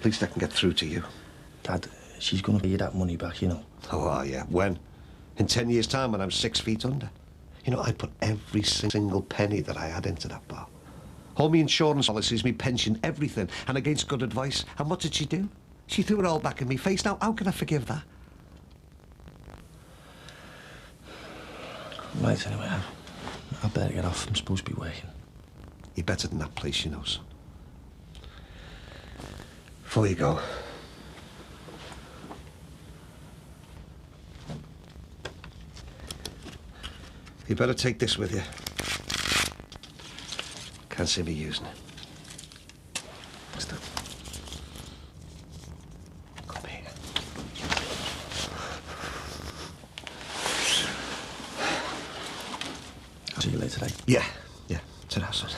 At least I can get through to you. Dad, she's going to pay you that money back, you know. Oh, yeah. When? In 10 years' time when I'm 6 feet under. You know, I put every single penny that I had into that bar. All my insurance policies, me pension, everything. And against good advice. And what did she do? She threw it all back in me face. Now, how can I forgive that? Right, anyway, I better get off. I'm supposed to be working. You're better than that place, you know, son. Before you go, you better take this with you. Can't see me using it. Stop. Come here. See you later, eh? Yeah, yeah. Ta-ra, son.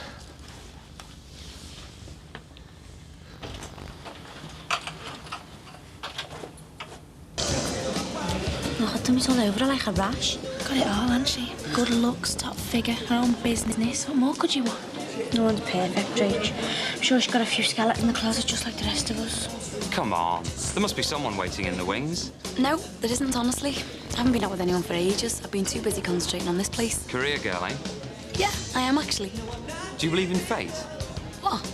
Oh, her tummy's all over her like a rash. Got it all, hasn't she? Good looks, top figure, her own business. What more could you want? No one's perfect, Drake. I'm sure she's got a few skeletons in the closet just like the rest of us. Come on. There must be someone waiting in the wings. No, there isn't, honestly. I haven't been out with anyone for ages. I've been too busy concentrating on this place. Career girl, eh? Yeah, I am, actually. Do you believe in fate? What?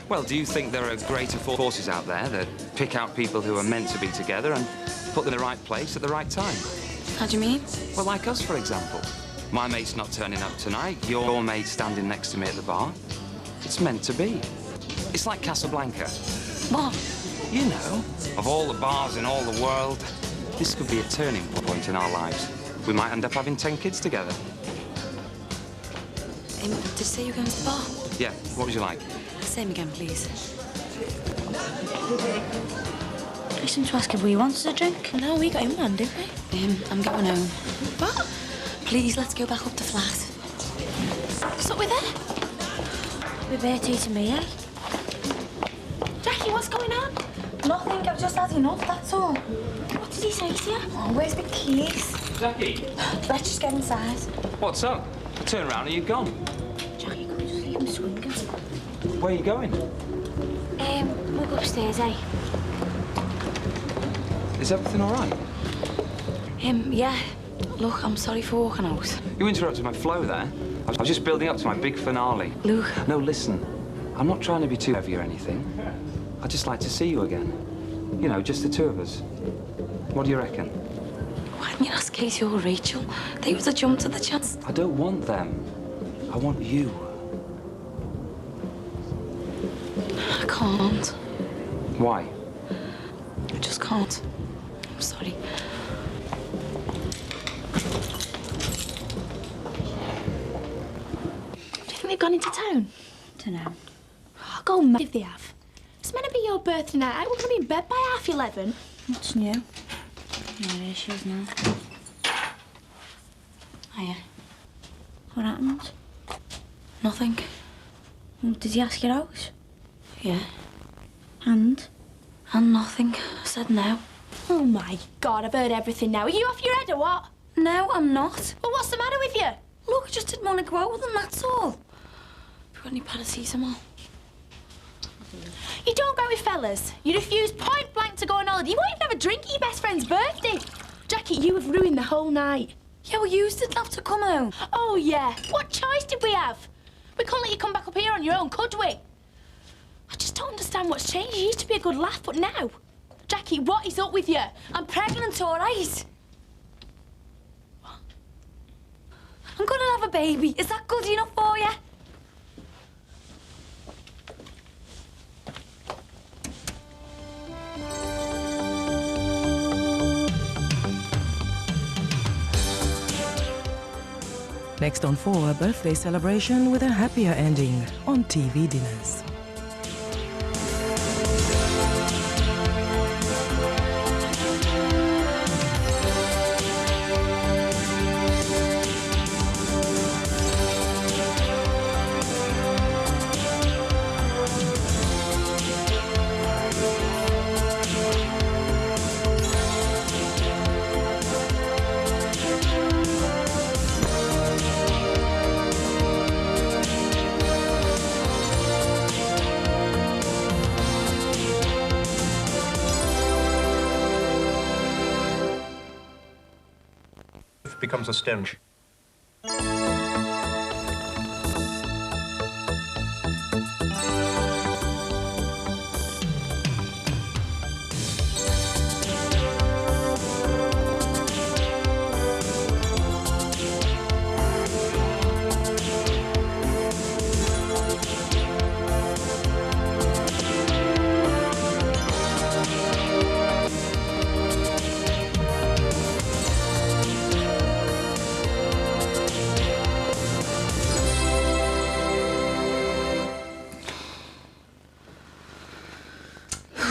Well, do you think there are greater forces out there that pick out people who are meant to be together and put them in the right place at the right time? How do you mean? Well, like us, for example. My mate's not turning up tonight. Your mate standing next to me at the bar. It's meant to be. It's like Casablanca. What? You know, of all the bars in all the world, this could be a turning point in our lives. We might end up having 10 kids together. Did you say you were going to the bar? Yeah, what would you like? Same again, please. I seem to ask if we wanted a drink. No, we got him one, didn't we? I'm going home. What? Please, let's go back up the flat. Stop with her. We're Bertie to me, eh? Jackie, what's going on? Nothing, I've just had enough, that's all. What did he say to you? Oh, where's the keys? Jackie! Let's just get inside. What's up? Turn around and you're gone. Jackie, can we just leave him swinging? Where are you going? We'll go upstairs, eh? Is everything all right? Yeah. Look, I'm sorry for walking out. You interrupted my flow there. I was just building up to my big finale. Luke. No, listen. I'm not trying to be too heavy or anything. I'd just like to see you again. You know, just the two of us. What do you reckon? Why didn't you ask Katie or Rachel? They would have jumped at the chance. I don't want them. I want you. I can't. Why? I just can't. I'm sorry. Do you think they've gone into town? Dunno. Oh, go mad if they have. It's meant to be your birthday night. We're going to be in bed by 11:30. What's new? Yeah, there she is now. Hiya. What happened? Nothing. Did he ask you out? Yeah. And? And nothing. I said no. Oh my God, I've heard everything now. Are you off your head or what? No, I'm not. Well, what's the matter with you? Look, I just didn't want to go out with them, that's all. Have you got any paracetamol? You don't go with fellas. You refuse point blank to go on holiday. You won't even have a drink at your best friend's birthday. Jackie, you have ruined the whole night. Yeah, well, you didn't have to come home. Oh, yeah. What choice did we have? We couldn't let you come back up here on your own, could we? I just don't understand what's changed. You used to be a good laugh, but now... Jackie, what is up with you? I'm pregnant, all right? What? I'm gonna have a baby. Is that good enough for you? Next on 4, a birthday celebration with a happier ending on TV dinners. Becomes a stench.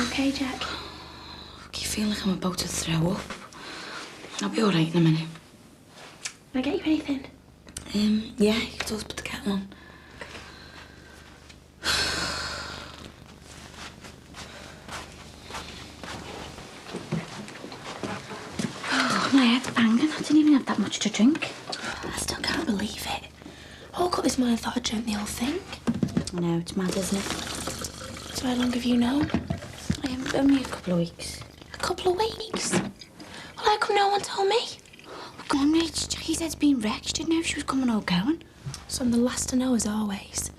Okay, Jack? I feel like I'm about to throw up. I'll be all right in a minute. Can I get you anything? Yeah, you can always put the kettle on. Oh, my head's banging. I didn't even have that much to drink. I still can't believe it. I woke up this morning and thought I dreamt the whole thing. I know, it's mad, isn't it? So how long have you known? Only a couple of weeks. A couple of weeks? Well, how come no one told me? Oh, come on, Rich. Jackie's head's been wrecked. She didn't know if she was coming or going. So I'm the last to know, as always.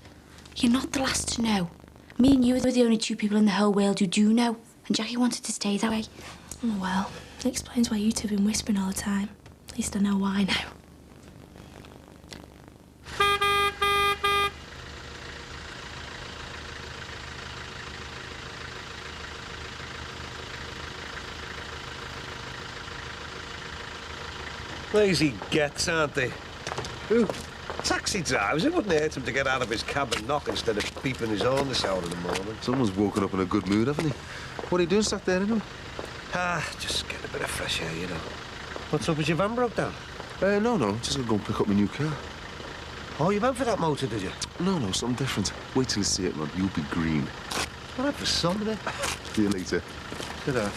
You're not the last to know. Me and you are the only two people in the whole world who do know. And Jackie wanted to stay that way. Oh, well, it explains why you two have been whispering all the time. At least I know why now. Lazy gets, aren't they? Ooh, taxi drivers, it wouldn't hurt him to get out of his cab and knock instead of beeping his horn this hour of the morning. Someone's woken up in a good mood, haven't he? What are you doing sat there, anyway? Just getting a bit of fresh air, you know. What's up, is your van broke down? No, just gonna go and pick up my new car. Oh, you went for that motor, did you? No, something different. Wait till you see it, man. You'll be green. Well, for some of it. See you later. Ta-da.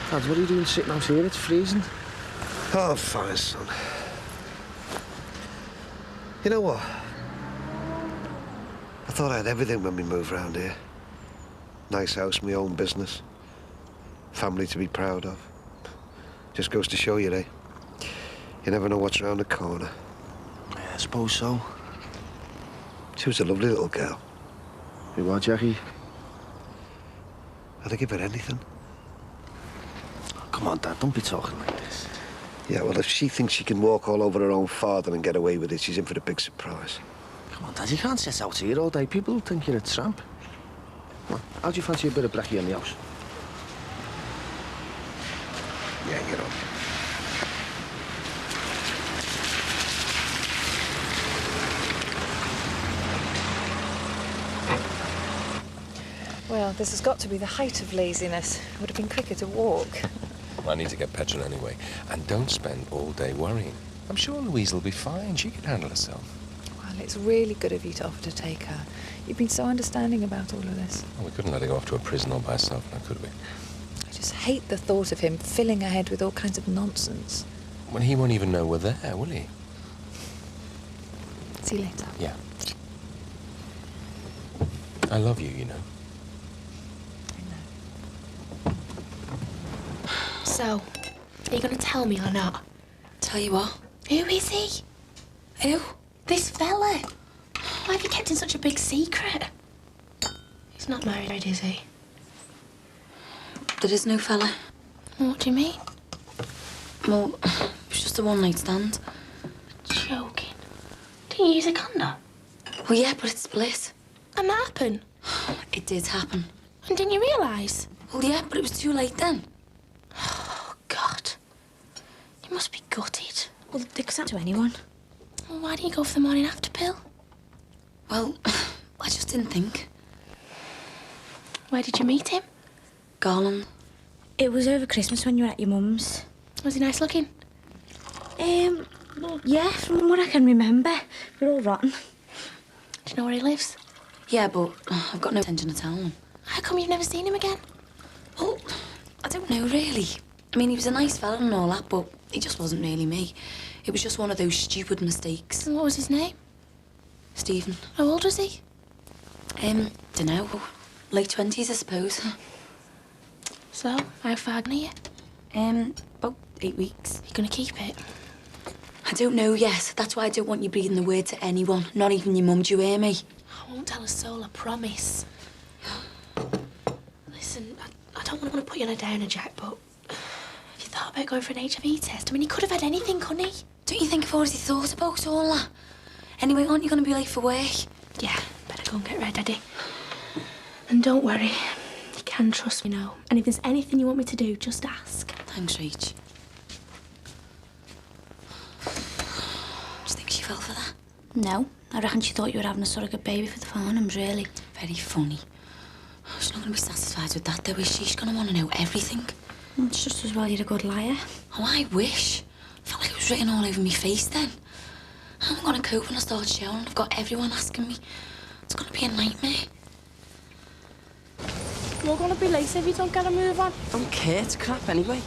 Dad, what are you doing sitting out here? It's freezing. Oh, fine, son. You know what? I thought I had everything when we moved round here. Nice house, my own business. Family to be proud of. Just goes to show you, eh? You never know what's around the corner. Yeah, I suppose so. She was a lovely little girl. You are, Jackie? I'd give her anything. Come on, Dad, don't be talking like this. Yeah, well, if she thinks she can walk all over her own father and get away with it, she's in for the big surprise. Come on, Dad, you can't sit out here all day. People will think you're a tramp. Come on, how do you fancy a bit of brekkie in the house? Yeah, you're on. Well, this has got to be the height of laziness. It would have been quicker to walk. I need to get petrol anyway. And don't spend all day worrying. I'm sure Louise will be fine. She can handle herself. Well, it's really good of you to offer to take her. You've been so understanding about all of this. Well, we couldn't let her go off to a prison all by herself, now could we? I just hate the thought of him filling her head with all kinds of nonsense. Well, he won't even know we're there, will he? See you later. Yeah. I love you, you know. So, are you going to tell me or not? Tell you what? Who is he? Who? This fella. Why have you kept in such a big secret? He's not married, is he? There is no fella. What do you mean? Well, it was just a one-night stand. Joking. Didn't you use a condom? Well, yeah, but it's bliss. And that happened? It did happen. And didn't you realise? Well, yeah, but it was too late then. Oh, God. You must be gutted. Well, they could happen to anyone. Well, why didn't you go for the morning after pill? Well, I just didn't think. Where did you meet him? Garland. It was over Christmas when you were at your mum's. Was he nice looking? Well, yeah, from what I can remember. We're all rotten. Do you know where he lives? Yeah, but I've got no intention of telling them. How come you've never seen him again? Well, I don't know, really. I mean, he was a nice fella and all that, but he just wasn't really me. It was just one of those stupid mistakes. And what was his name? Stephen. How old was he? Dunno. Late 20s, I suppose. So, how far are you? About 8 weeks. You gonna keep it? I don't know yet. That's why I don't want you breathing the word to anyone. Not even your mum, do you hear me? I won't tell a soul, I promise. Listen, I don't want to put you on a downer, Jack, but have you thought about going for an HIV test? I mean, he could have had anything, couldn't he? Don't you think I've already thought about all that? Anyway, aren't you going to be late for work? Yeah, better go and get ready. And don't worry, you can trust me now. And if there's anything you want me to do, just ask. Thanks, Rach. Do you think she fell for that? No, I reckon she thought you were having a surrogate baby for the Farnhams, really. Very funny. She's not going to be satisfied with that, though, is she? She's going to want to know everything. It's just as well you're a good liar. Oh, I wish. I felt like it was written all over my face then. How am I going to cope when I start showing? I've got everyone asking me. It's going to be a nightmare. You're going to be late if you don't get a move on. I don't care, it's crap anyway.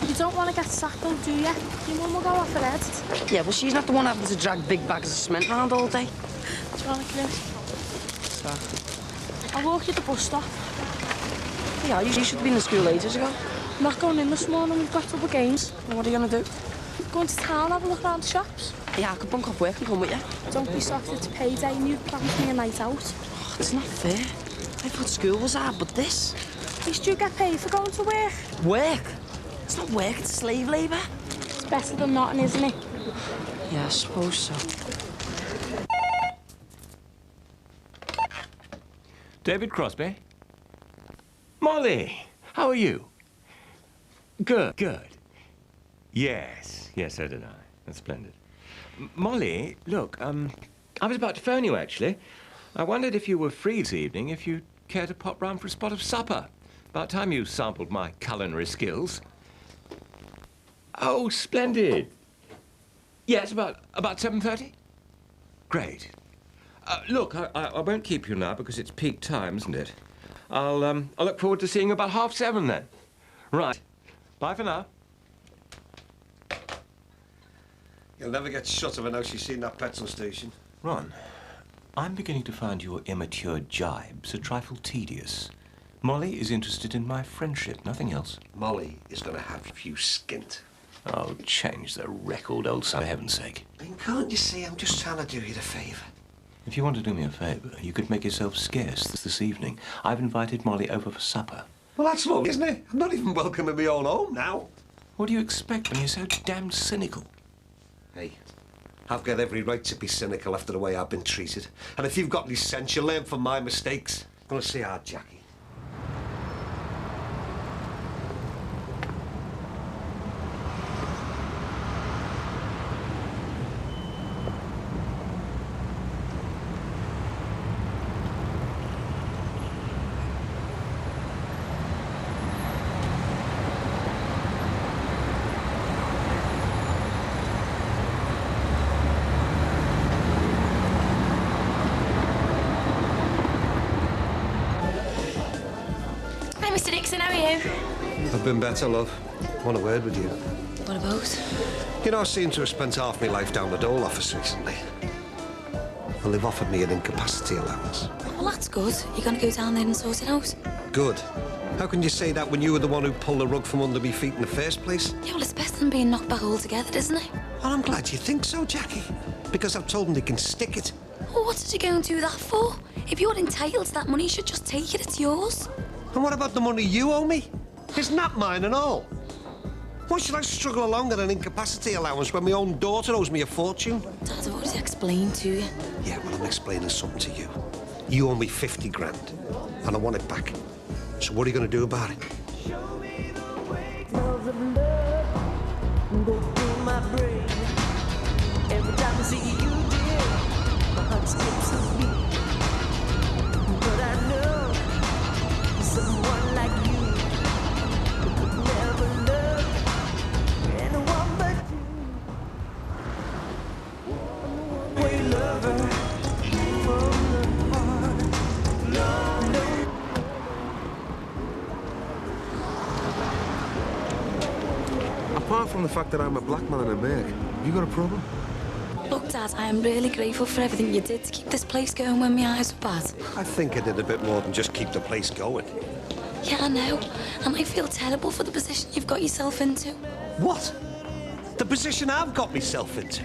You don't want to get sacked, though, do you? Your mum will go off her head. Yeah, well, she's not the one having to drag big bags of cement around all day. Do you want to come So, I'll walk you to the bus stop. yeah, you should have been in school ages ago. I'm not going in this morning, we've got double games. Well, what are you going to do? Going to town, have a look around the shops. Yeah, I could bunk off work and come with you. Don't be soft, it's payday and you've promised me a night out. Oh, it's not fair. I thought school was hard, but this... At least you get paid for going to work. Work? It's not work, it's slave labour. It's better than nothing, isn't it? Yeah, I suppose so. David Crosby? Molly, how are you? Good, good. Yes, so did I. That's splendid. Molly, look, I was about to phone you, actually. I wondered if you were free this evening, if you'd care to pop round for a spot of supper. About time you sampled my culinary skills. Oh, splendid. Yes, about 7:30? Great. Look, I won't keep you now because it's peak time, isn't it? I'll look forward to seeing you about 7:30 then. Right. Bye for now. You'll never get shut of her now she's seen that petrol station. Ron, I'm beginning to find your immature jibes a trifle tedious. Molly is interested in my friendship, nothing else. Molly is going to have you skint. Oh, change the record, old son, for heaven's sake. I mean, can't you see I'm just trying to do you the favour? If you want to do me a favour, you could make yourself scarce this evening. I've invited Molly over for supper. Well, that's lovely, isn't it? I'm not even welcome in my own home now. What do you expect when you're so damned cynical? Hey, I've got every right to be cynical after the way I've been treated. And if you've got any sense, you'll learn from my mistakes. I'm going to see our Jackie. Morning, Mr. Dixon, how are you? I've been better, love. Want a word with you. What about? You know, I seem to have spent half my life down the dole office recently. Well, they've offered me an incapacity allowance. Well, that's good. You're going to go down there and sort it out. Good. How can you say that when you were the one who pulled the rug from under me feet in the first place? Yeah, well, it's better than being knocked back altogether, isn't it? Well, I'm glad you think so, Jackie. Because I've told them they can stick it. Well, what did you go and do that for? If you're entitled to that money, you should just take it. It's yours. And what about the money you owe me? Isn't that mine and all? Why should I struggle along at an incapacity allowance when my own daughter owes me a fortune? Dad, I've already explained to you. Yeah, well, I'm explaining something to you. You owe me 50 grand, and I want it back. So what are you going to do about it? Every time I see you, dear, my heart skips a beat. But I know someone like you who could never love anyone but you. We love her from the heart. No. Apart from the fact that I'm a black man and a Merc, have you got a problem? Look, Dad, I am really grateful for everything you did to keep this place going when my eyes were bad. I think I did a bit more than just keep the place going. Yeah, I know. And I feel terrible for the position you've got yourself into. What? The position I've got myself into?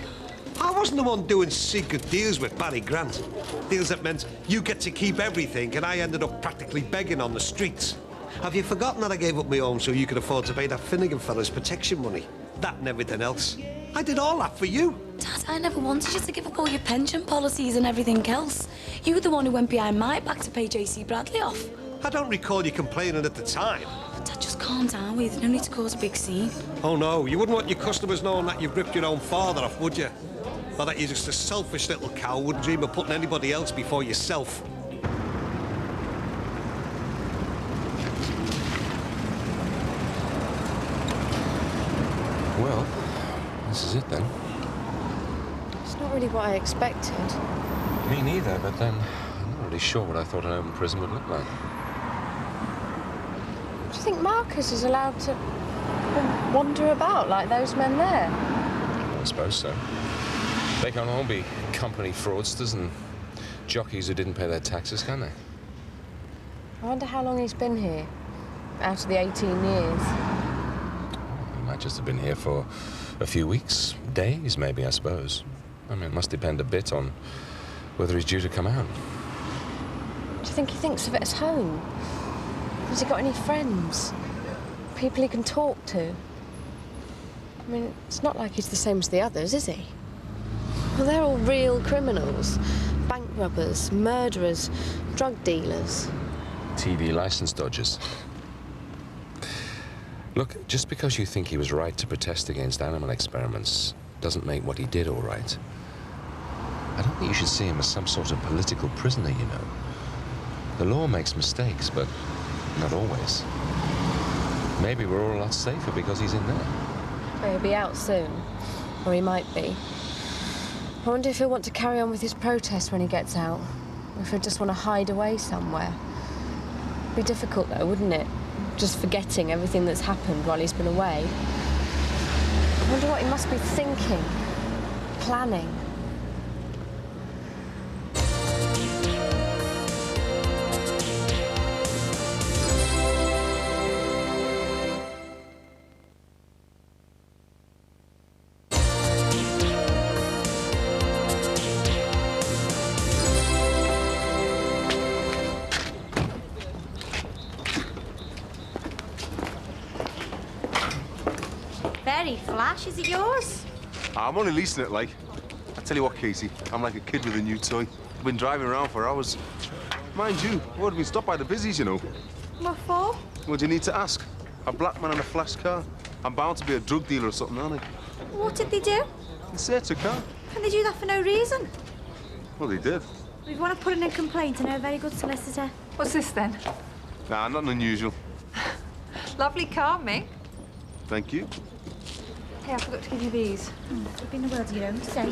I wasn't the one doing secret deals with Barry Grant. Deals that meant you get to keep everything and I ended up practically begging on the streets. Have you forgotten that I gave up my home so you could afford to pay that Finnegan fella's protection money? That and everything else. I did all that for you. Dad, I never wanted you to give up all your pension policies and everything else. You were the one who went behind my back to pay JC Bradley off. I don't recall you complaining at the time. Dad, just calm down, with no need to cause a big scene. Oh no, you wouldn't want your customers knowing that you've ripped your own father off, would you? Or that you're just a selfish little cow who wouldn't dream of putting anybody else before yourself. Well, this is it then. It's not really what I expected. Me neither, but then I'm not really sure what I thought an open prison would look like. Do you think Marcus is allowed to wander about like those men there? I suppose so. They can't all be company fraudsters and jockeys who didn't pay their taxes, can they? I wonder how long he's been here, out of the 18 years. He might just have been here for a few weeks, days maybe, I suppose. I mean, it must depend a bit on whether he's due to come out. Do you think he thinks of it as home? Has he got any friends? People he can talk to? I mean, it's not like he's the same as the others, is he? Well, they're all real criminals. Bank robbers, murderers, drug dealers. TV license dodgers. Look, just because you think he was right to protest against animal experiments doesn't make what he did all right. I don't think you should see him as some sort of political prisoner, you know. The law makes mistakes, but not always. Maybe we're all a lot safer because he's in there. Well, he'll be out soon. Or he might be. I wonder if he'll want to carry on with his protest when he gets out. Or if he'll just want to hide away somewhere. It'd be difficult, though, wouldn't it? Just forgetting everything that's happened while he's been away. I wonder what he must be thinking, planning. Very flash, is it yours? I'm only leasing it, like. I tell you what, Casey, I'm like a kid with a new toy. I've been driving around for hours. Mind you, I would have been stopped by the busies, you know. What for? What do you need to ask? A black man in a flash car? I'm bound to be a drug dealer or something, aren't I? What did they do? They searched a car. Can they do that for no reason? Well, they did. We want to put in a complaint and a very good solicitor. What's this then? Nah, nothing unusual. Lovely car, Mick. Thank you. Hey, I forgot to give you these. You've been the world of your own today.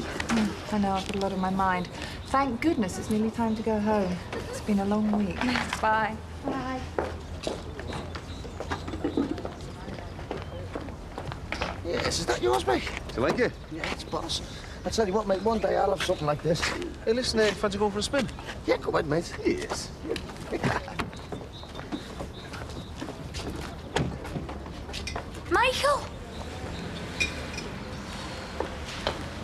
I know, I've got a lot on my mind. Thank goodness it's nearly time to go home. It's been a long week. Bye. Bye. Yes, is that yours, mate? Do you like it? Yeah, it's boss. I tell you what, mate, one day I'll have something like this. Hey, listen, fancy going for a spin? Yeah, go ahead, mate. Yes. Michael!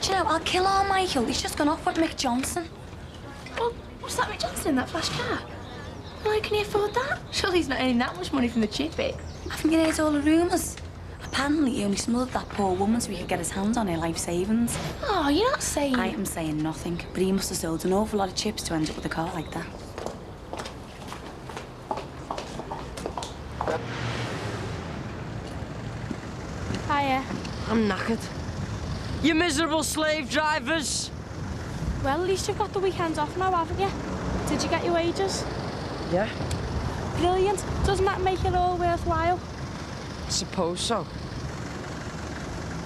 Do you know, I'll kill our Michael. He's just gone off with Mick Johnson. Well, what's that Mick Johnson in that flash car? Why can he afford that? Surely he's not earning that much money from the chippy. Haven't you heard all the rumours? Apparently, he only smothered that poor woman so he could get his hands on her life savings. Oh, you're not saying... I am saying nothing, but he must have sold an awful lot of chips to end up with a car like that. Hiya. I'm knackered. You miserable slave drivers! Well, at least you've got the weekends off now, haven't you? Did you get your wages? Yeah, Brilliant. Doesn't that make it all worthwhile? suppose so.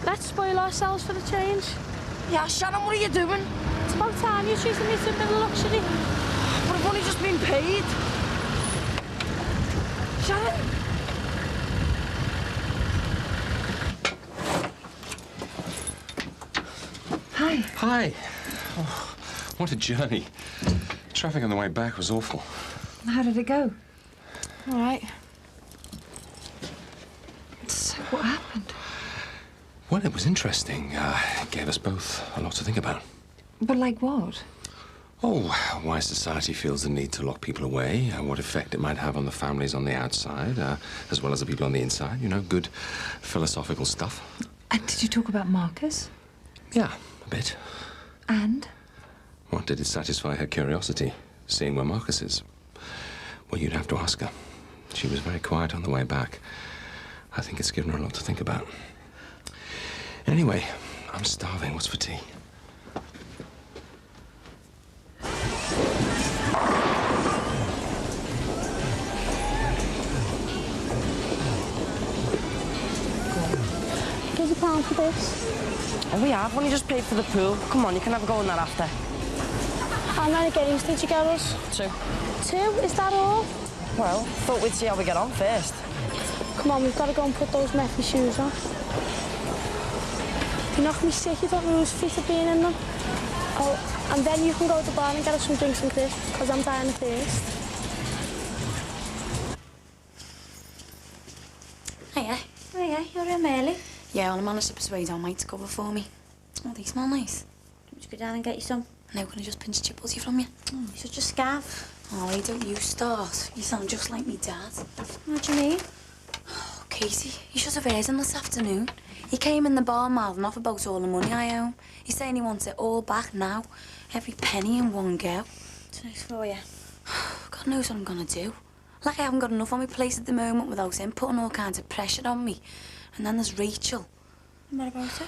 Let's spoil ourselves for the change. Yeah, Shannon, what are you doing? It's about time you're treating me to a bit of luxury. But I've only just been paid. Shannon! Hi. Hi. Oh, what a journey. Traffic on the way back was awful. How did it go? All right. So what happened? Well, it was interesting. It gave us both a lot to think about. But like what? Oh, why society feels the need to lock people away, what effect it might have on the families on the outside, as well as the people on the inside. You know, good philosophical stuff. And did you talk about Marcus? Yeah, a bit. And? What, did it satisfy her curiosity, seeing where Marcus is? Well, you'd have to ask her. She was very quiet on the way back. I think it's given her a lot to think about. Anyway, I'm starving. What's for tea? Here's a pound for this. Oh, we have only just paid for the pool. Come on, you can have a go on that after. How many games did you get us? 2. 2? Is that all? Well, thought we'd see how we get on first. Come on, we've got to go and put those messy shoes on. You knock me sick, you don't know whose feet are being in them. Oh, and then you can go to the bar and get us some drinks and crisps, because I'm dying of thirst. Hiya. Hiya, you're in early. Yeah, well, I managed to persuade our mate to cover for me. Oh, they smell nice. Let's go down and get you some. No, can I just pinch chipplesy from you? Oh, you're such a scav. Oh, hey, don't you start. You sound just like me dad. What do you mean? Oh, Casey, you should have heard him this afternoon. He came in the bar mouthing off about all the money I owe him. He's saying he wants it all back now. Every penny in one go. It's nice for you. God knows what I'm gonna do. Like I haven't got enough on my plate at the moment without him putting all kinds of pressure on me. And then there's Rachel. What about her?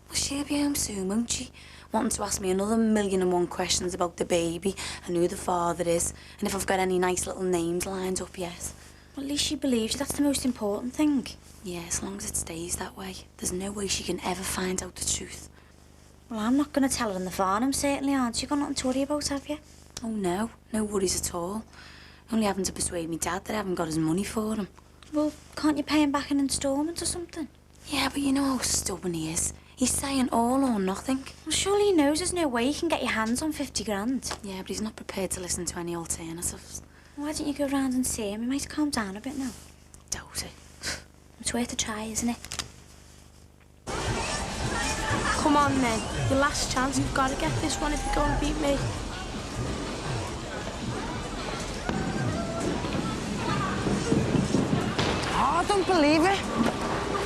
Well, she'll be home soon, won't she? Wanting to ask me another 1,000,001 questions about the baby and who the father is and if I've got any nice little names lined up yet. Well, at least she believes you. That's the most important thing. Yeah, as long as it stays that way. There's no way she can ever find out the truth. Well, I'm not going to tell her on the farm, certainly aren't you? Got nothing to worry about, have you? Oh, no. No worries at all. Only having to persuade me dad that I haven't got his money for him. Well, can't you pay him back in instalments or something? Yeah, but you know how stubborn he is. He's saying all or nothing. Well, surely he knows there's no way you can get your hands on 50 grand. Yeah, but he's not prepared to listen to any alternatives. Why don't you go round and see him? He might calm down a bit now. Doubt it. It's worth a try, isn't it? Come on, then. Your last chance. You've got to get this one if you're going to beat me. Oh, I don't believe it.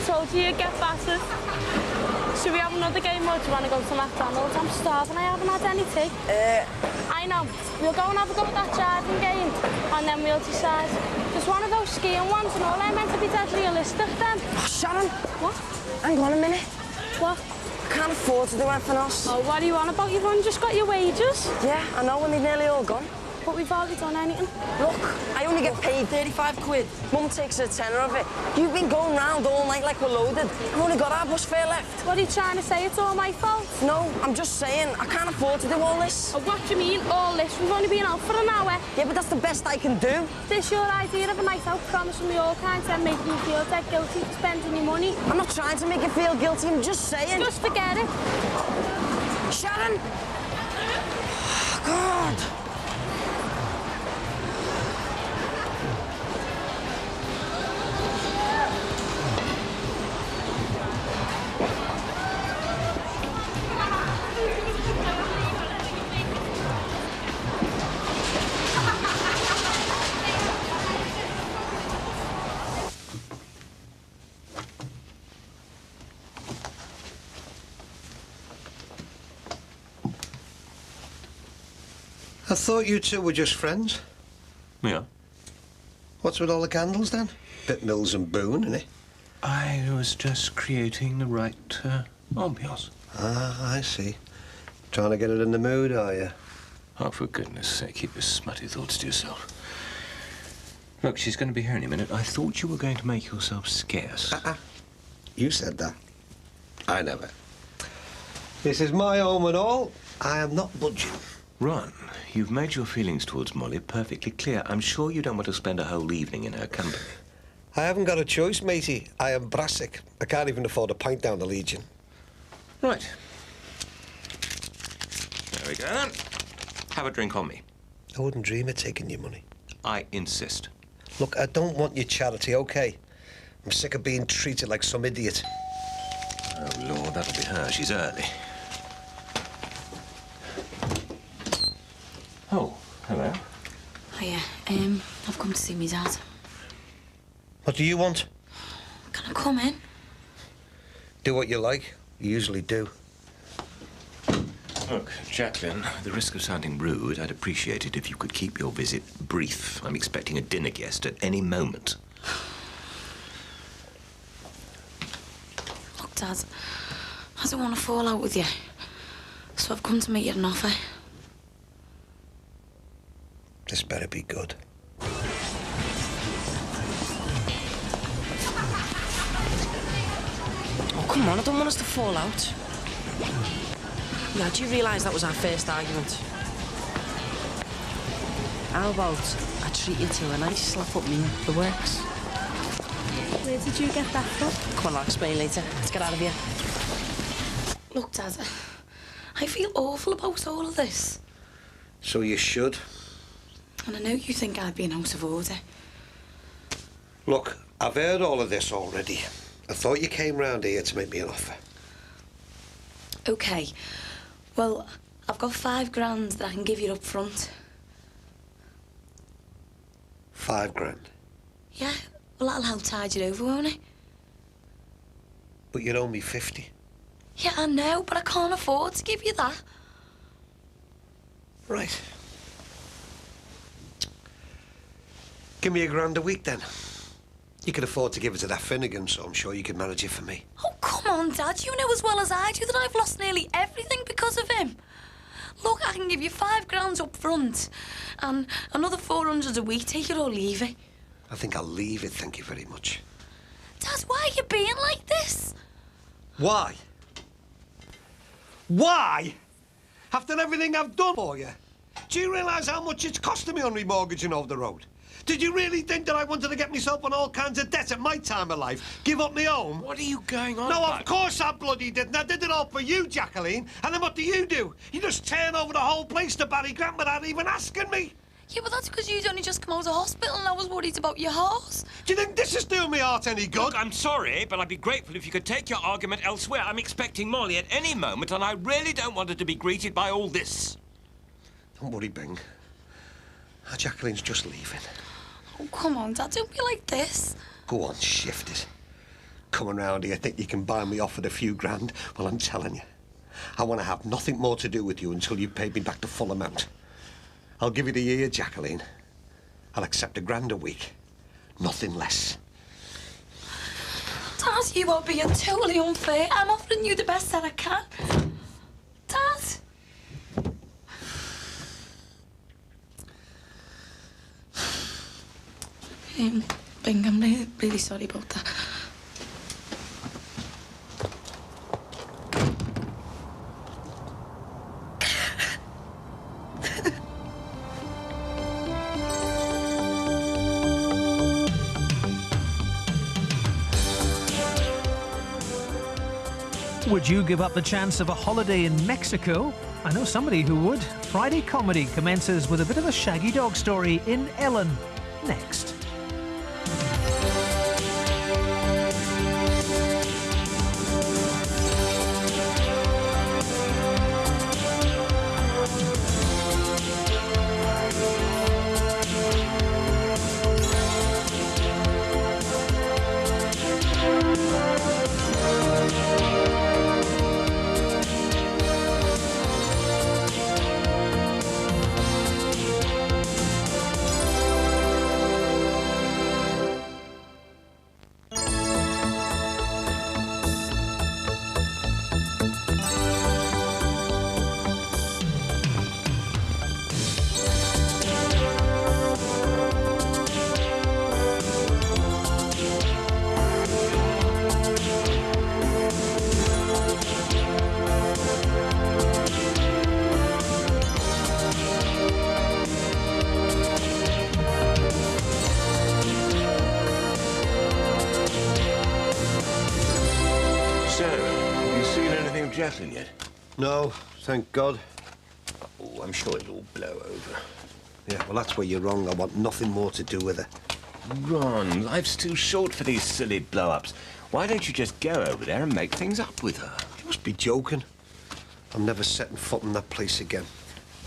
Told you you'd get battered. Should we have another game or do you want to go to McDonald's? I'm starving, I haven't had any tea. I know. We'll go and have a go at that driving game and then we'll decide. There's one of those skiing ones and all I meant to be dead realistic then. Oh, Sharon. What? Hang on a minute. What? I can't afford to do anything else. Oh, what do you want about? You've only just got your wages. Yeah, I know, when they're nearly all gone. but we've already done anything. Look, I only get paid 35 quid. Mum takes a tenner of it. You've been going round all night like we're loaded. I've only got our bus fare left. What are you trying to say? It's all my fault? No, I'm just saying I can't afford to do all this. Oh, what do you mean, all this? We've only been out for an hour. Yeah, but that's the best I can do. Is this your idea of a night out, promising me all kinds and making you feel dead guilty for spending your money? I'm not trying to make you feel guilty, I'm just saying. Just forget it. Sharon! God! I thought you two were just friends. Yeah. What's with all the candles, then? Bit Mills and Boone, innit? I was just creating the right ambiance. Ah, I see. Trying to get it in the mood, are you? Oh, for goodness sake, keep your smutty thoughts to yourself. Look, she's going to be here any minute. I thought you were going to make yourself scarce. You said that. I never. This is my home and all. I am not budging. Ron, you've made your feelings towards Molly perfectly clear. I'm sure you don't want to spend a whole evening in her company. I haven't got a choice, matey. I am brassic. I can't even afford a pint down the Legion. Right. There we go, then. Have a drink on me. I wouldn't dream of taking your money. I insist. Look, I don't want your charity, OK? I'm sick of being treated like some idiot. Oh, Lord, that'll be her. She's early. Oh, hello. Hiya. I've come to see me dad. What do you want? Can I come in? Do what you like. You usually do. Look, Jacqueline, at the risk of sounding rude, I'd appreciate it if you could keep your visit brief. I'm expecting a dinner guest at any moment. Look, Dad, I don't want to fall out with you, so I've come to make you an offer. This better be good. Oh, come on, I don't want us to fall out. Now, do you realise that was our first argument? How about I treat you to a nice slap-up meal? The works. Where did you get that from? Come on, I'll explain later. Let's get out of here. Look, Dad, I feel awful about all of this. So you should. And I know you think I've been out of order. Look, I've heard all of this already. I thought you came round here to make me an offer. OK. Well, I've got £5 that I can give you up front. £5 Yeah, well, that'll help tide you over, won't it? But you'd owe me 50. Yeah, I know, but I can't afford to give you that. Right. Give me £1 a week, then. You can afford to give it to that Finnegan, so I'm sure you can manage it for me. Oh, come on, Dad. You know as well as I do that I've lost nearly everything because of him. Look, I can give you £5 up front and another 400 a week. Take it or leave it. I think I'll leave it, thank you very much. Dad, why are you being like this? Why? Why? After everything I've done for you? Do you realise how much it's costing me on remortgaging over the road? Did you really think that I wanted to get myself on all kinds of debts at my time of life? Give up my home? What are you going on No, about? of course I bloody didn't. I did it all for you, Jacqueline. And then what do? You just turn over the whole place to Barry Grant without even asking me. Yeah, but that's because you'd only just come out of hospital and I was worried about your heart. Do you think this is doing me heart any good? Look, I'm sorry, but I'd be grateful if you could take your argument elsewhere. I'm expecting Molly at any moment, and I really don't want her to be greeted by all this. Don't worry, Bing. Jacqueline's just leaving. Oh, come on, Dad, don't be like this. Go on, shift it. Coming round here, think you can buy me off at a few grand? Well, I'm telling you, I want to have nothing more to do with you until you've paid me back the full amount. I'll give you the year, Jacqueline. I'll accept £1 a week. Nothing less. Dad, you are being totally unfair. I'm offering you the best that I can. Dad! Bing, I'm really, really sorry about that. Would you give up the chance of a holiday in Mexico? I know somebody who would. Friday Comedy commences with a bit of a shaggy dog story in Ellen. Next. Jacqueline yet? No, thank God. Oh, I'm sure it'll all blow over. Yeah, well, that's where you're wrong. I want nothing more to do with her. Ron, life's too short for these silly blow-ups. Why don't you just go over there and make things up with her? You must be joking. I'm never setting foot in that place again.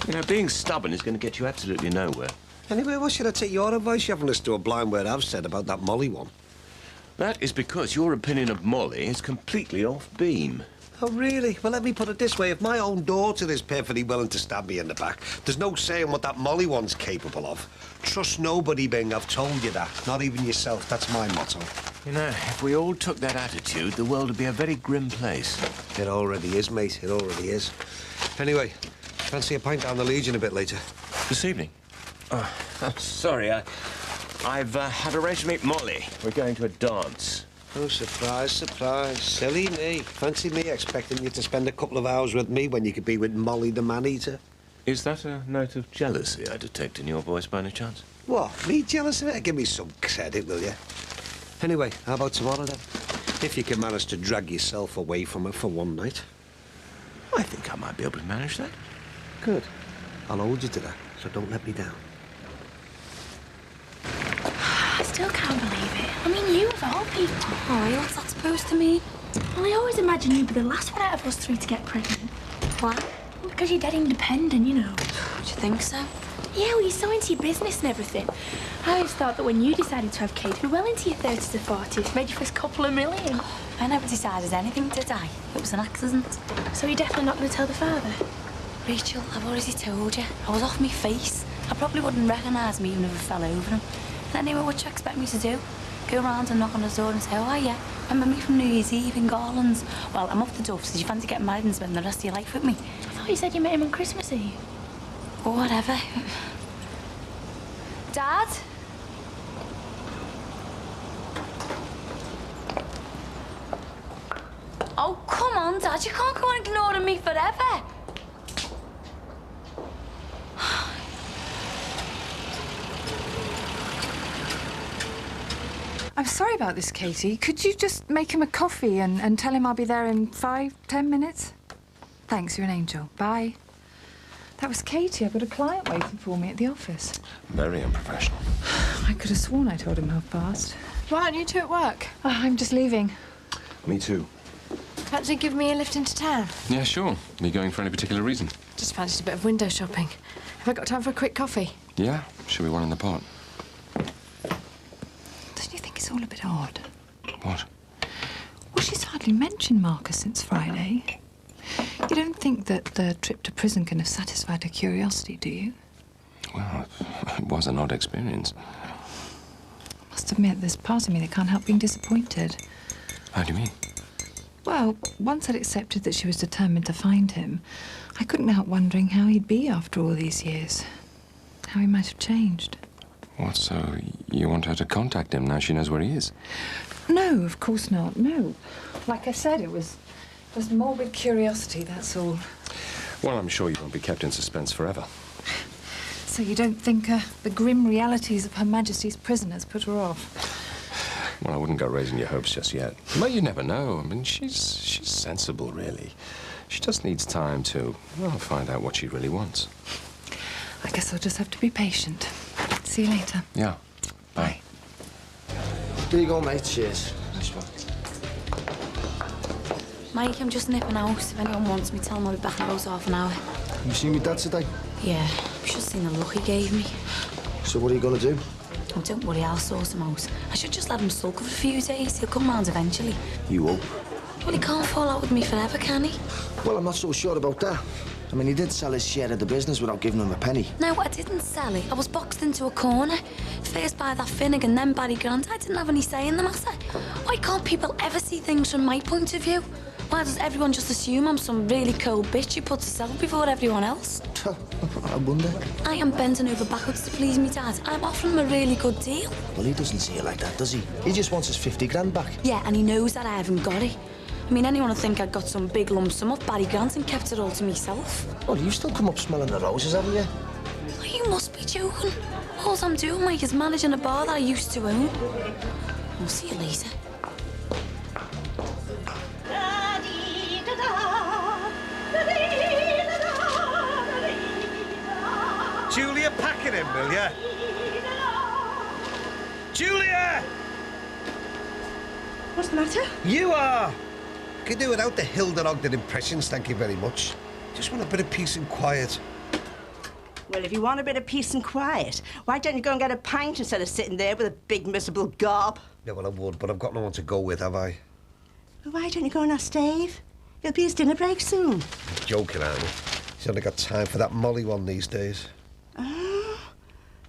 You know, being stubborn is going to get you absolutely nowhere. Anyway, what should I take your advice? You haven't listened to a blind word I've said about that Molly one. That is because your opinion of Molly is completely off beam. Oh, really? Well, let me put it this way. If my own daughter is perfectly willing to stab me in the back, there's no saying what that Molly one's capable of. Trust nobody, Bing. I've told you that. Not even yourself. That's my motto. You know, if we all took that attitude, the world would be a very grim place. It already is, mate. It already is. Anyway, fancy a pint down the Legion a bit later? This evening? Oh, sorry. I've had arranged to meet Molly. We're going to a dance. Oh, surprise, surprise. Silly me. Fancy me expecting you to spend a couple of hours with me when you could be with Molly the man-eater. Is that a note of jealousy I detect in your voice by any chance? What? Me jealous of it? Give me some credit, will you? Anyway, how about tomorrow, then? If you can manage to drag yourself away from her for one night. I think I might be able to manage that. Good. I'll hold you to that, so don't let me down. I still can't believe it. I mean, you of all people. Oh, what's that supposed to mean? Well, I always imagined you'd be the last one out of us three to get pregnant. Why? Well, because you're dead independent, you know. Do you think so? Yeah, well, you're so into your business and everything. I always thought that when you decided to have Kate, you were well into your 30s or 40s, made your first couple of million. I never decided anything, did I? It was an accident. So you're definitely not going to tell the father? Rachel, I've already told you. I was off my face. I probably wouldn't recognise me even if I fell over him. And anyway, what do you expect me to do? Go around and knock on his door and say, oh, yeah, remember me from New Year's Eve in Garland's? Well, I'm off the Duffs. Did you fancy getting married and spend the rest of your life with me? I thought you said you met him on Christmas Eve. Or whatever. Dad? Oh, come on, Dad. You can't go on ignoring me forever. I'm sorry about this, Katie. Could you just make him a coffee and tell him I'll be there in 5-10 minutes? Thanks, you're an angel. Bye. That was Katie. I've got a client waiting for me at the office. Very unprofessional. I could have sworn I told him 1:30. Why aren't you two at work? Oh, I'm just leaving. Me too. Fancy giving me a lift into town? Yeah, sure. Are you going for any particular reason? Just fancied a bit of window shopping. Have I got time for a quick coffee? Yeah? Should we one in the pot? Don't you think it's all a bit odd? What? Well, she's hardly mentioned Marcus since Friday. You don't think that the trip to prison can have satisfied her curiosity, do you? Well, it was an odd experience. I must admit, there's part of me that can't help being disappointed. How do you mean? Well, once I'd accepted that she was determined to find him, I couldn't help wondering how he'd be after all these years. How he might have changed. What, so You want her to contact him now she knows where he is? No, of course not, no. Like I said, it was morbid curiosity, that's all. Well, I'm sure you won't be kept in suspense forever. So you don't think the grim realities of Her Majesty's prisoners put her off? Well, I wouldn't go raising your hopes just yet. But you never know. I mean, she's sensible, really. She just needs time to, well, find out what she really wants. I guess I'll just have to be patient. See you later. Yeah. Bye. There you go, mate. Cheers. Nice one. Mike, I'm just nipping out. If anyone wants me, tell them I'll be back in about half an hour. You seen me dad today? Yeah, you should have seen the look he gave me. So what are you gonna do? Oh, don't worry, I'll sort him out. I should just let him sulk for a few days. He'll come round eventually. You hope. Well, he can't fall out with me forever, can he? Well, I'm not so sure about that. I mean, he did sell his share of the business without giving him a penny. No, I didn't sell it. I was boxed into a corner. First by that Finnegan, then Barry Grant. I didn't have any say in the matter. Why can't people ever see things from my point of view? Why does everyone just assume I'm some really cold bitch who puts herself before everyone else? I wonder. I am bending over backwards to please me, Dad. I'm offering him a really good deal. Well, he doesn't see it like that, does he? He just wants his 50 grand back. Yeah, and he knows that I haven't got it. I mean, anyone would think I'd got some big lump sum off Barry Grant and kept it all to myself. Well, you still come up smelling the roses, haven't you? Oh, you must be joking. All I'm doing, Mike, is managing a bar that I used to own. I'll see you later. Julia, pack it in, will ya? Julia! What's the matter? You are! Could do without the Hilda Ogden impressions, thank you very much. Just want a bit of peace and quiet. Well, if you want a bit of peace and quiet, why don't you go and get a pint instead of sitting there with a big, miserable gob? Yeah, well, I would, but I've got no one to go with, have I? Well, why don't you go and ask Dave? It'll be his dinner break soon. You're joking, aren't you? He's only got time for that Molly one these days. Oh,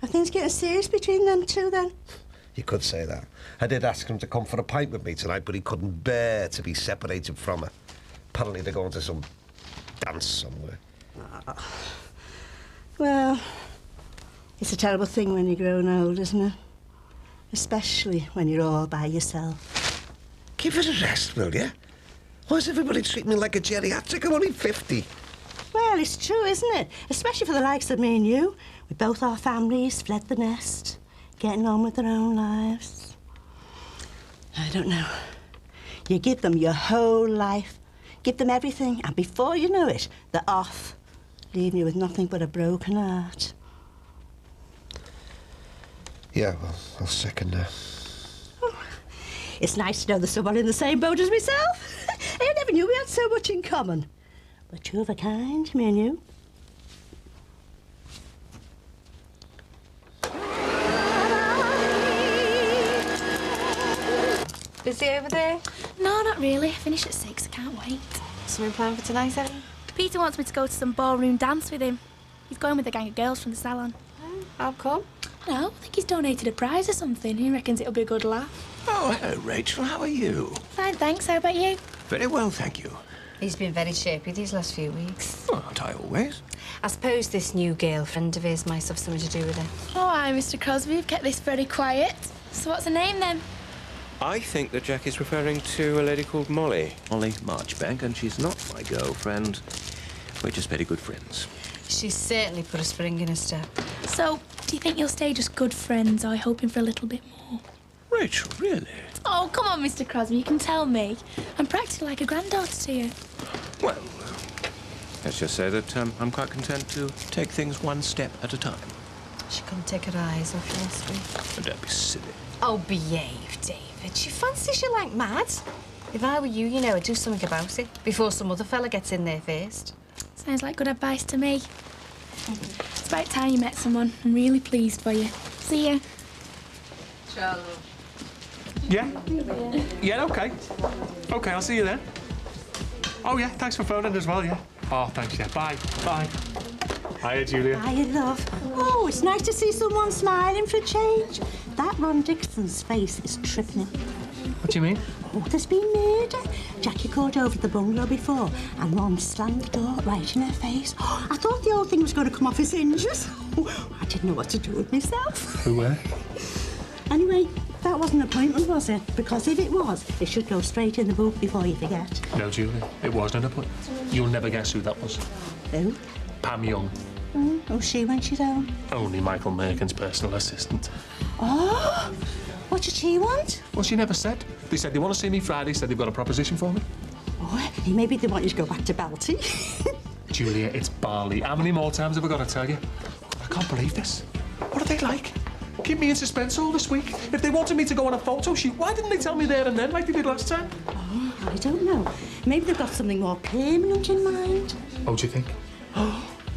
are things getting serious between them two, then? You could say that. I did ask him to come for a pint with me tonight, but he couldn't bear to be separated from her. Apparently they're going to some dance somewhere. Well, it's a terrible thing when you're growing old, isn't it? Especially when you're all by yourself. Give it a rest, will you? Why does everybody treat me like a geriatric? I'm only 50. Well, it's true, isn't it? Especially for the likes of me and you. With both our families fled the nest, getting on with their own lives. I don't know. You give them your whole life, give them everything, and before you know it, they're off, leaving you with nothing but a broken heart. Yeah, well, I'll second her. Oh, it's nice to know there's someone in the same boat as myself. I never knew we had so much in common. We're two of a kind, me and you. Busy over there? No, not really. I finish at 6. I can't wait. Something planned for tonight, Ellie? Peter wants me to go to some ballroom dance with him. He's going with a gang of girls from the salon. How come? No, I think he's donated a prize or something. He reckons it'll be a good laugh. Oh, hello, Rachel. How are you? Fine, thanks. How about you? Very well, thank you. He's been very chirpy these last few weeks. Well, aren't I always? I suppose this new girlfriend of his might have something to do with it. Oh, hi, Mr. Crosby. You've kept this very quiet. So what's her name, then? I think that Jack is referring to a lady called Molly. Molly Marchbank, and she's not my girlfriend. We're just very good friends. She's certainly put a spring in her step. So, do you think you'll stay just good friends, or are you hoping for a little bit more? Rachel, really? Oh, come on, Mr. Crosby. You can tell me. I'm practically like a granddaughter to you. Well, let's just say that I'm quite content to take things one step at a time. She couldn't take her eyes off you last week. Oh, don't be silly. Oh, behave, David. She fancies you like mad. If I were you, know, I'd do something about it before some other fella gets in there first. Sounds like good advice to me. It's about time you met someone. I'm really pleased for you. See you. Charlie. Yeah? Yeah, OK. OK, I'll see you then. Oh, yeah, thanks for phoning as well, yeah. Oh, thanks, yeah. Bye. Bye. Hiya, Julia. Hiya, love. Oh, it's nice to see someone smiling for a change. That Ron Dixon's face is tripping him. What do you mean? Oh, there's been murder. Jackie called over to the bungalow before, and Ron slammed the door right in her face. Oh, I thought the whole thing was going to come off his hinges. Oh, I didn't know what to do with myself. Who, where? Anyway, that wasn't an appointment, was it? Because if it was, it should go straight in the book before you forget. No, Julie, it wasn't an appointment. You'll never guess who that was. Who? Pam Young. Who's she when she's home? Only Michael Merkin's personal assistant. Oh! What did she want? Well, she never said. They said they want to see me Friday, said they've got a proposition for me. Oh, maybe they want you to go back to Balti. Julia, it's Barley. How many more times have I got to tell you? I can't believe this. What are they like? Keep me in suspense all this week. If they wanted me to go on a photo shoot, why didn't they tell me there and then like they did last time? Oh, I don't know. Maybe they've got something more permanent in mind. Oh, do you think?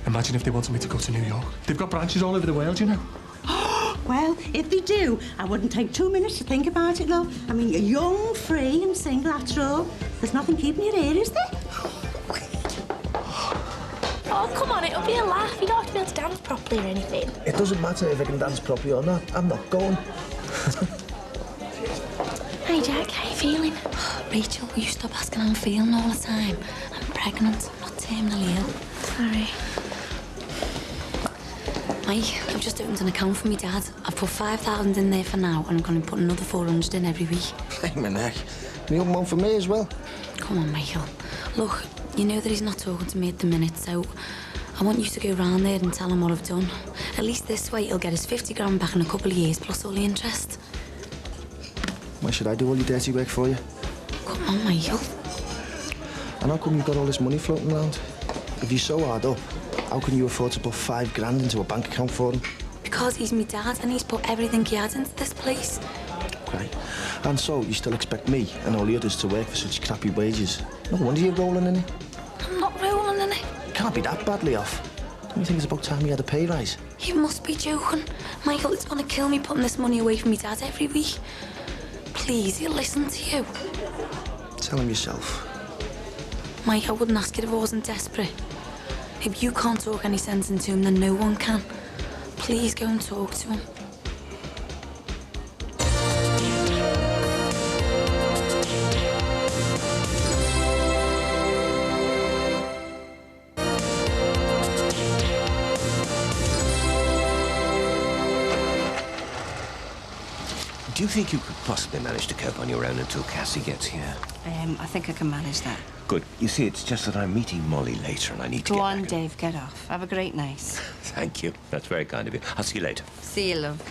Imagine if they wanted me to go to New York. They've got branches all over the world, you know. Well, if they do, I wouldn't take 2 minutes to think about it, love. I mean, you're young, free and single after all. There's nothing keeping you here, is there? Oh, come on, it'll be a laugh. You don't have to be able to dance properly or anything. It doesn't matter if I can dance properly or not. I'm not going. Hi, Jack. How you feeling? Rachel, will you stop asking how I'm feeling all the time? I'm pregnant. I'm not terminally ill. Sorry. Mike, I've just opened an account for my dad. I've put 5,000 in there for now, and I'm going to put another 400 in every week. Hey, my neck. You want one for me as well? Come on, Michael. Look, you know that he's not talking to me at the minute, so I want you to go round there and tell him what I've done. At least this way he'll get his 50 grand back in a couple of years, plus all the interest. Why should I do all your dirty work for you? Come on, Michael. And how come you've got all this money floating around? If you're so hard up, how can you afford to put 5 grand into a bank account for him? Because he's my dad and he's put everything he has into this place. Okay. And so you still expect me and all the others to work for such crappy wages? No wonder you're rolling in it. I'm not rolling in it. You can't be that badly off. Don't you think it's about time you had a pay rise? You must be joking. Michael, it's going to kill me putting this money away from my dad every week. Please, he'll listen to you. Tell him yourself. Mike, I wouldn't ask it if I wasn't desperate. If you can't talk any sense into him, then no one can. Please go and talk to him. Do you think you could possibly manage to cope on your own until Cassie gets here? I think I can manage that. Good. You see, it's just that I'm meeting Molly later and I need to Go get on, back. Dave, get off. Have a great night. Thank you. That's very kind of you. I'll see you later. See you, love.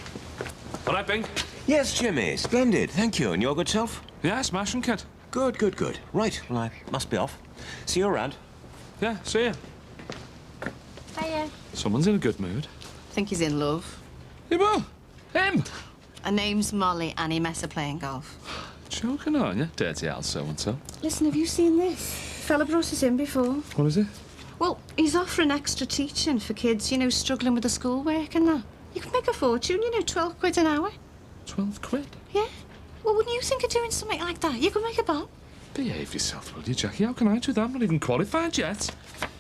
All right, Bing? Yes, Jimmy. Splendid. Thank you. And your good self? Yeah, smashing, kid. Good, good, good. Right. Well, I must be off. See you around. Yeah, see ya. Hiya. Someone's in a good mood. I think he's in love. Yeah, him? Her name's Molly and he met her playing golf. Joking, aren't you? Dirty old so-and-so. Listen, have you seen this? Fella brought us in before. What is it? Well, he's offering extra teaching for kids, you know, struggling with the schoolwork and that. You can make a fortune, you know, 12 quid an hour. 12 quid? Yeah. Well, wouldn't you think of doing something like that? You could make a bomb. Behave yourself, will you, Jackie? How can I do that? I'm not even qualified yet.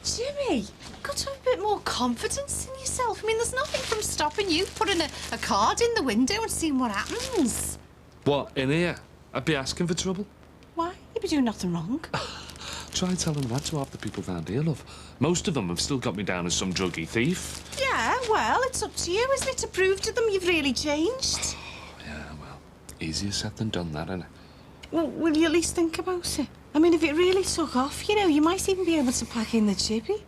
Jimmy, you've got to have a bit more confidence in yourself. I mean, there's nothing from stopping you putting a card in the window and seeing what happens. What, in here? I'd be asking for trouble. Why? You'd be doing nothing wrong. Try telling that to half the people round here, love. Most of them have still got me down as some druggy thief. Yeah, well, it's up to you, isn't it, to prove to them you've really changed? Yeah, well, easier said than done, that, innit? Well, will you at least think about it? I mean, if it really took off, you know, you might even be able to pack in the chippy.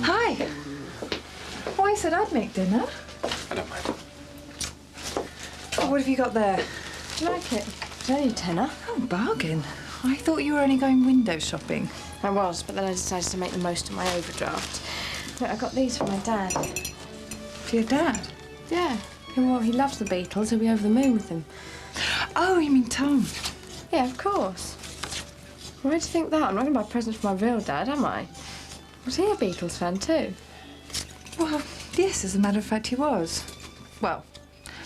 Hi. Oh, I said I'd make dinner. I don't mind. Oh, what have you got there? Do you like it? It's only a tenner. Oh, bargain. I thought you were only going window shopping. I was, but then I decided to make the most of my overdraft. Look, I got these for my dad. For your dad? Yeah. Well, he loves the Beatles. He'll be over the moon with them. Oh, you mean Tom? Yeah, of course. Why do you think that? I'm not going to buy presents for my real dad, am I? Was he a Beatles fan too? Well, yes, as a matter of fact, he was. Well,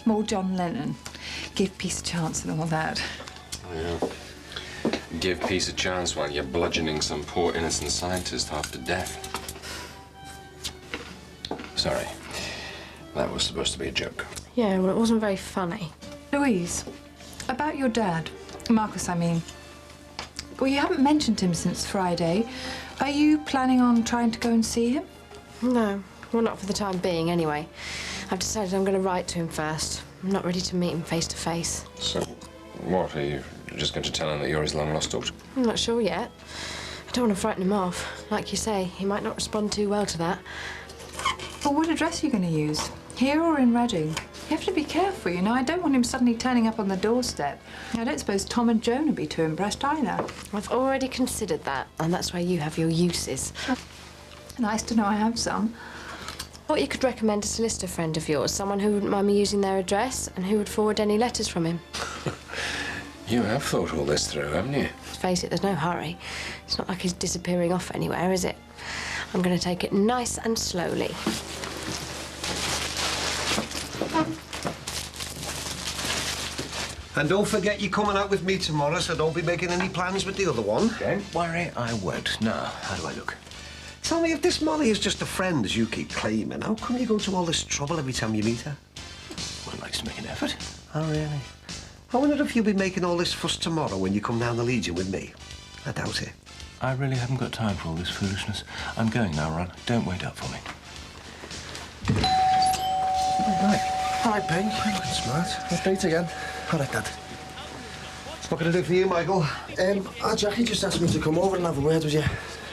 more John Lennon. Give peace a chance and all that. Yeah. Give peace a chance while you're bludgeoning some poor innocent scientist half to death. Sorry. That was supposed to be a joke. Yeah, well, it wasn't very funny. Louise, about your dad. Marcus, I mean. Well, you haven't mentioned him since Friday. Are you planning on trying to go and see him? No, well, not for the time being, anyway. I've decided I'm going to write to him first. I'm not ready to meet him face to face. So, what? Are you just going to tell him that you're his long-lost daughter? I'm not sure yet. I don't want to frighten him off. Like you say, he might not respond too well to that. Well, what address are you going to use? Here or in Reading? You have to be careful, you know. I don't want him suddenly turning up on the doorstep. I don't suppose Tom and Joan will be too impressed either. I've already considered that, and that's why you have your uses. Nice to know I have some. Thought you could recommend a solicitor friend of yours, someone who wouldn't mind me using their address and who would forward any letters from him. You have thought all this through, haven't you? Let's face it, there's no hurry. It's not like he's disappearing off anywhere, is it? I'm going to take it nice and slowly. And don't forget you're coming out with me tomorrow, so don't be making any plans with the other one. Don't worry, I won't. Now, how do I look? Tell me, if this Molly is just a friend, as you keep claiming, how come you go to all this trouble every time you meet her? One likes to make an effort. Oh, really? I wonder if you'll be making all this fuss tomorrow when you come down the Legion with me. I doubt it. I really haven't got time for all this foolishness. I'm going now, Ron. Don't wait up for me. All right, Pink. You're looking smart. Let's date again. All right, Dad. What can I do for you, Michael? Our Jackie just asked me to come over and have a word with you.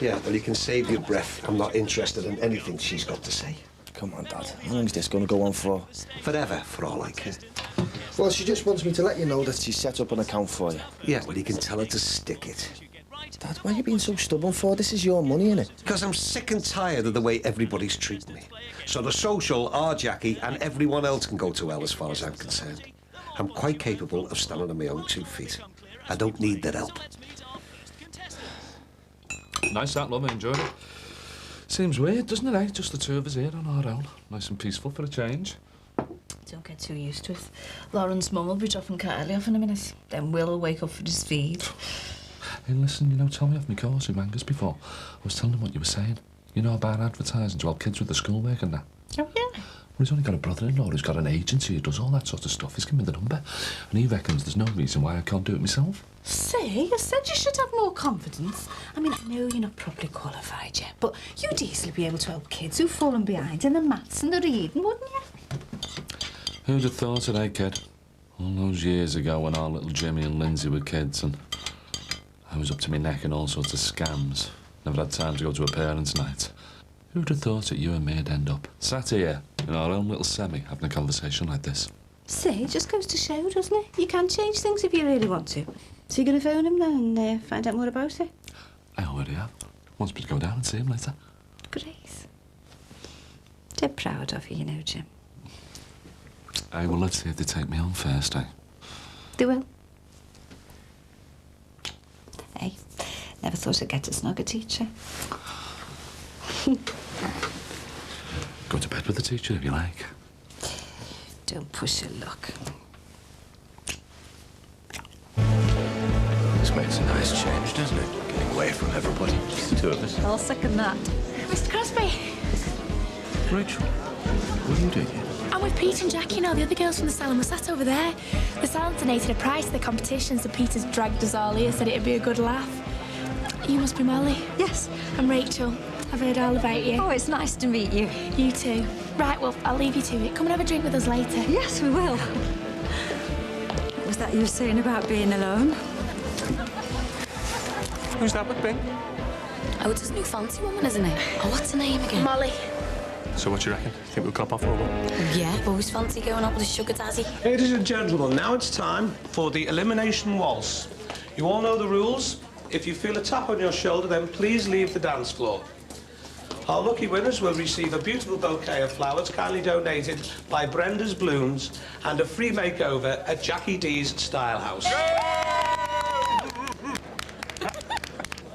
Yeah, well, you can save your breath. I'm not interested in anything she's got to say. Come on, Dad. How long is this going to go on for? Forever, for all I care. Well, she just wants me to let you know that she set up an account for you. Yeah, well, you can tell her to stick it. Dad, why are you being so stubborn for? This is your money, innit? Because I'm sick and tired of the way everybody's treating me. So the social, our Jackie, and everyone else can go to hell as far as I'm concerned. I'm quite capable of standing on my own 2 feet. I don't need their help. Nice that, love. I enjoyed it. Seems weird, doesn't it, eh? Just the two of us here on our own. Nice and peaceful for a change. Don't get too used to it. Lauren's mum will be dropping Carly off in a minute. Then Will will wake up for his feed. Hey, listen, you know, Tommy off my course in Mangas before. I was telling him what you were saying. You know about advertising to help kids with the schoolwork and that. Oh, yeah? Well, he's only got a brother-in-law who's got an agency who does all that sort of stuff. He's given me the number. And he reckons there's no reason why I can't do it myself. See, I said you should have more confidence. I mean, I know you're not properly qualified yet, but you'd easily be able to help kids who've fallen behind in the maths and the reading, wouldn't you? Who'd have thought it, eh, kid? All those years ago when our little Jimmy and Lindsay were kids and I was up to my neck in all sorts of scams. Never had time to go to a parents' night. Who'd have thought that you and me would end up sat here in our own little semi having a conversation like this? See, it just goes to show, doesn't it? You can change things if you really want to. So you're going to phone him now and find out more about it? I already have. Wants me to go down and see him later. Great. They're proud of you, you know, Jim. Hey, well, let's see if they take me on first, eh? They will. Hey, never thought I'd get to snog a teacher. Go to bed with the teacher if you like. Don't push your luck. This makes a nice change, doesn't it? Getting away from everybody. Just the two of us. I'll second that. Mr. Crosby, Rachel, what are you doing here? I'm with Pete and Jackie now. The other girls from the salon were sat over there. The salon donated a prize to the competition, so Peter's dragged us all here, said it'd be a good laugh. You must be Molly. Yes. I'm Rachel. I've heard all about you. Oh, it's nice to meet you. You too. Right, well, I'll leave you to it. Come and have a drink with us later. Yes, we will. Was that you were saying about being alone? Who's that with, Bing? Oh, it's his new fancy woman, isn't it? Oh, what's her name again? Molly. So what you reckon? Think we'll cop off or what? Yeah, I've always fancy going out with a sugar daddy. Ladies and gentlemen, now it's time for the elimination waltz. You all know the rules. If you feel a tap on your shoulder, then please leave the dance floor. Our lucky winners will receive a beautiful bouquet of flowers kindly donated by Brenda's Blooms and a free makeover at Jackie D's Style House.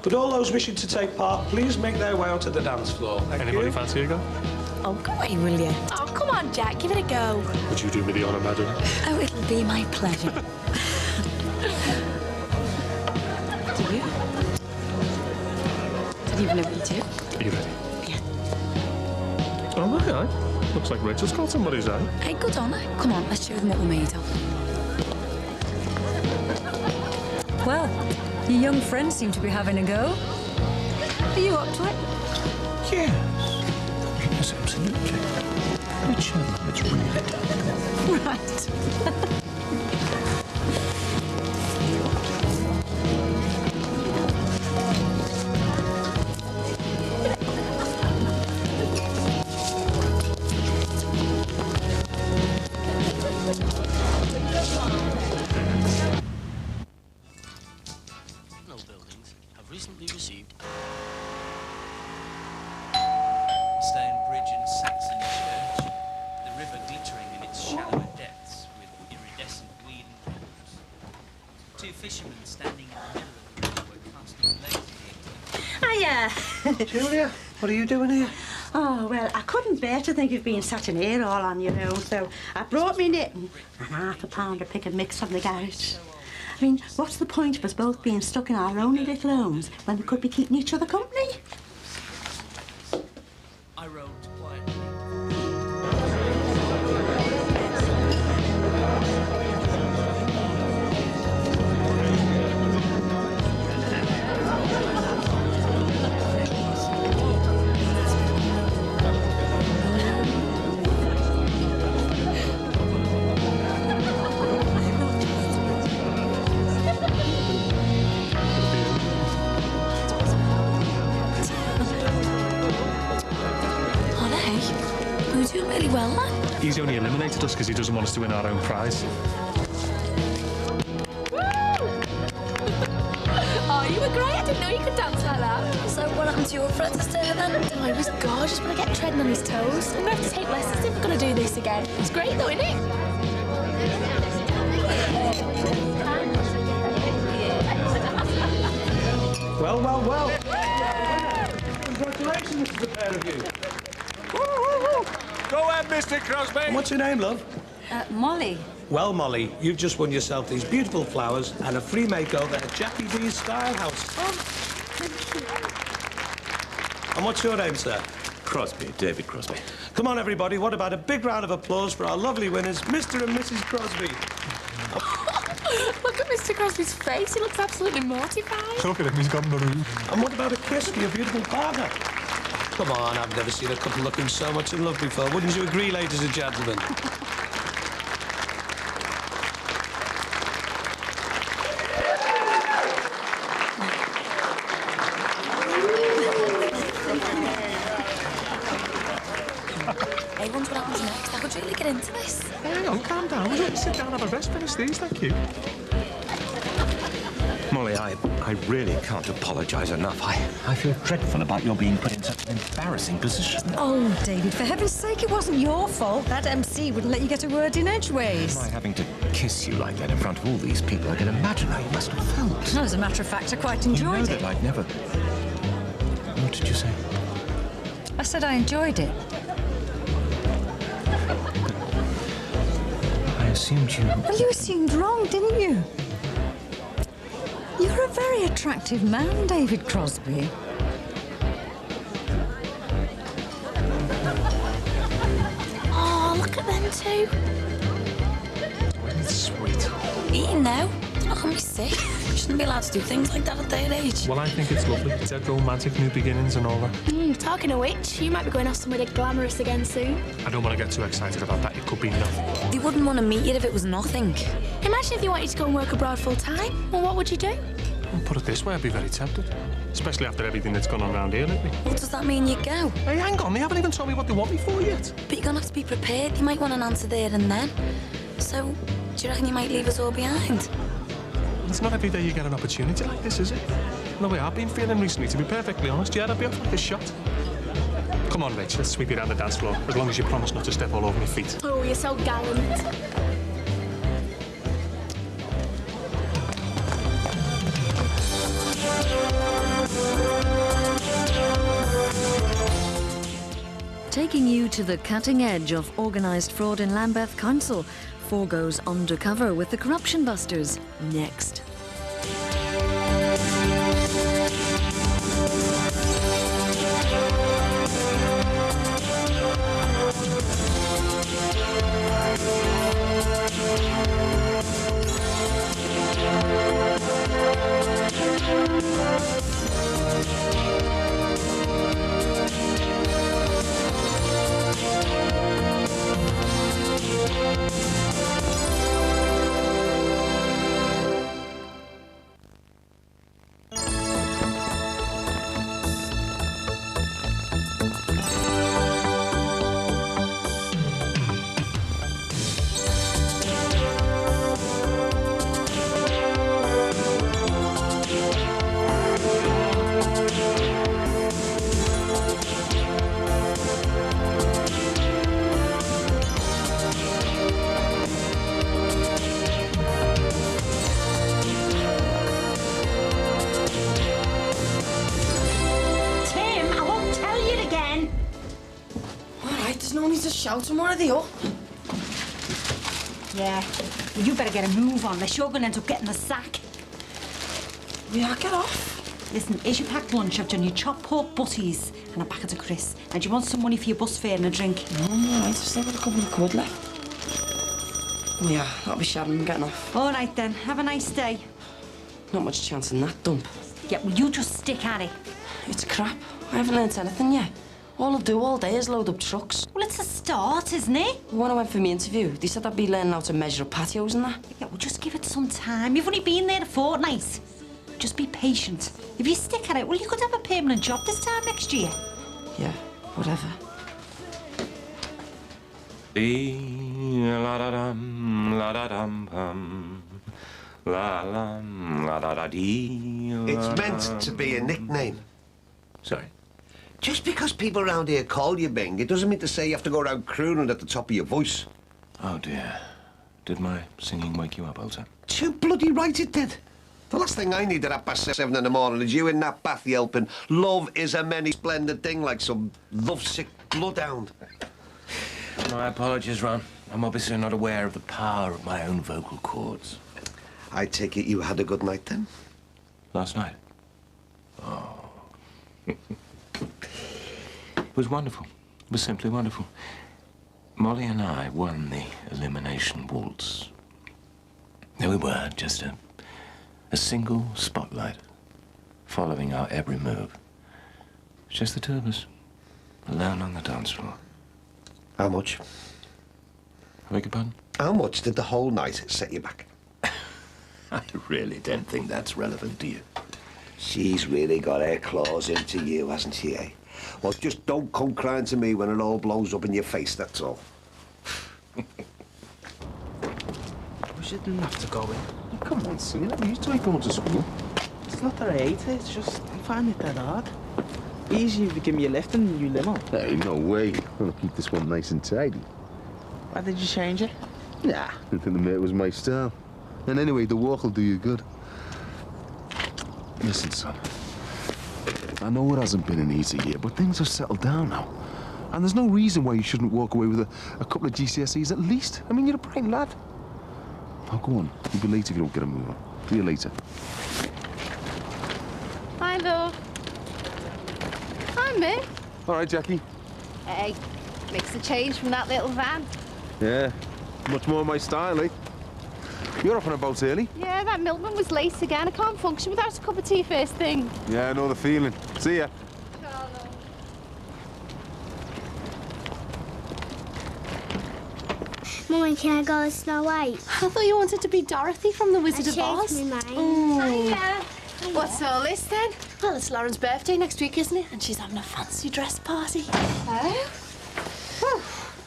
Could all those wishing to take part please make their way onto the dance floor? Thank Anybody you. fancy a go? Oh, go away, will you? Oh, come on, Jack. Give it a go. Would you do me the honour, madam? Oh, it'll be my pleasure. Do you? Did you even know what you do? Are you ready? Yeah. Oh, okay. Looks like Rachel's got somebody's eye. Hey, good on her. Come on, let's show them what we're made of. Well, Your young friends seem to be having a go. Are you up to it? Yes. Yes, absolutely. Which it's really dark. Right. No buildings have recently received Stone Bridge and Saxon Church, the river glittering in its shallower depths with iridescent weed and pebbles. Two fishermen standing in the middle of the river were casting lazily into the... Hiya. Julia, what are you doing here? Oh, well, I couldn't bear to think of being sat in here all on your own, so I brought me knitting and half a pound of pick and mix from the garage. I mean, what's the point of us both being stuck in our lonely little homes when we could be keeping each other company? I rowed quietly. We were doing really well then. He's only eliminated us because he doesn't want us to win our own prize. Oh, you were great. I didn't know you could dance like that. So what happened to your Fred Astaire then? Oh, he was gorgeous, but I get treading on his toes. I'm going to have to take lessons if we're going to do this again. It's great though, isn't it? Well, well, well. Congratulations to the pair of you. Go ahead, Mr. Crosby. And what's your name, love? Molly. Well, Molly, you've just won yourself these beautiful flowers and a free makeover at Jackie D's Style House. And what's your name, sir? Crosby, David Crosby. Come on, everybody. What about a big round of applause for our lovely winners, Mr. and Mrs. Crosby? Look at Mr. Crosby's face. He looks absolutely mortified. Look at him, he's got maroon. And what about a kiss for your beautiful partner? Come on, I've never seen a couple looking so much in love before. Wouldn't you agree, ladies and gentlemen? Hey, wonder what happens next. I could really get into this. Hang on, calm down. We'll sit down and have a rest. Finish these, thank you. Molly, I really can't apologise enough. I feel dreadful about your being put in such an embarrassing position. Oh, David, for heaven's sake, it wasn't your fault. That MC wouldn't let you get a word in edgeways. My having to kiss you like that in front of all these people, I can imagine how you must have felt. As a matter of fact, I quite enjoyed You know it. that I'd never... What did you say? I said I enjoyed it. I assumed you... Well, you assumed wrong, didn't you? You're a very attractive man, David Crosby. Oh, look at them two. Sweet. Eating now? I can be sick. Shouldn't be allowed to do things like that at their age. Well, I think it's lovely. Dead romantic, new beginnings and all that. Talking of which, you might be going off somewhere glamorous again soon. I don't want to get too excited about that. It could be nothing. They wouldn't want to meet you if it was nothing. Imagine if you wanted to go and work abroad full time. Well, what would you do? Well, put it this way, I'd be very tempted. Especially after everything that's gone on around here lately. Well, does that mean you go? Hey, hang on. They haven't even told me what they want me for yet. But you're going to have to be prepared. You might want an answer there and then. So, do you reckon you might leave us all behind? It's not every day you get an opportunity like this, is it? The way I've been feeling recently, to be perfectly honest, yeah, I'd be off like a shot. Come on, Rach, let's sweep you down the dance floor, as long as you promise not to step all over my feet. Oh, you're so gallant. Taking you to the cutting edge of organised fraud in Lambeth Council. 4 goes undercover with the Corruption Busters. Next. Want me to shout him, or are they up? Yeah. Well, you better get a move on, unless you're going to end up getting the sack. Yeah, get off. Listen, here's your packed lunch. I've done your chopped pork butties and a packet of crisps. And do you want some money for your bus fare and a drink? No, I'm all right. I've still got a couple of quid left. Yeah, that'll be Sharon getting off. All right, then. Have a nice day. Not much chance in that dump. Yeah, well, you just stick at it. It's crap. I haven't learnt anything yet. All I'll do all day is load up trucks. Well, it's a start, isn't it? When I went for my interview, they said I'd be learning how to measure up patios and that. Yeah, well, just give it some time. You've only been there a fortnight. Just be patient. If you stick at it, well, you could have a permanent job this time next year. Yeah, whatever. It's meant to be a nickname. Sorry? Just because people around here call you Bing, it doesn't mean to say you have to go around crooning at the top of your voice. Oh, dear. Did my singing wake you up, Elsa? Too bloody right it did. The last thing I need at 7:30 in the morning is you in that bath yelping, love is a many splendid thing, like some lovesick bloodhound. My apologies, Ron. I'm obviously not aware of the power of my own vocal cords. I take it you had a good night then? Last night? Oh. It was wonderful. It was simply wonderful. Molly and I won the elimination waltz. There we were, just a single spotlight, following our every move. Just the two of us, alone on the dance floor. How much? I beg your pardon? How much did the whole night set you back? I really don't think that's relevant to you. She's really got her claws into you, hasn't she, eh? Well, just don't come crying to me when it all blows up in your face, that's all. We shouldn't have to go in. Come on, son. I'm used to it going to school. It's not that I hate it, it's just I find it that hard. Easy if you give me a lift in your limo. Hey, no way. I'm gonna keep this one nice and tidy. Why did you change it? Nah, I didn't think the mate was my style. And anyway, the walk will do you good. Listen, son. I know it hasn't been an easy year, but things have settled down now. And there's no reason why you shouldn't walk away with a couple of GCSEs at least. I mean, you're a bright lad. Now, go on. You'll be late if you don't get a move on. See you later. Hi, love. Hi, Mick. All right, Jackie. Hey, makes a change from that little van. Yeah, much more my style, eh? You're up and about early. Yeah, that milkman was late again. I can't function without a cup of tea first thing. Yeah, I know the feeling. See ya. Mummy, can I go as Snow White? I thought you wanted to be Dorothy from The Wizard of Oz. changed my mind. Oh. Hiya. What's all this then? Well, it's Lauren's birthday next week, isn't it? And she's having a fancy dress party. Oh?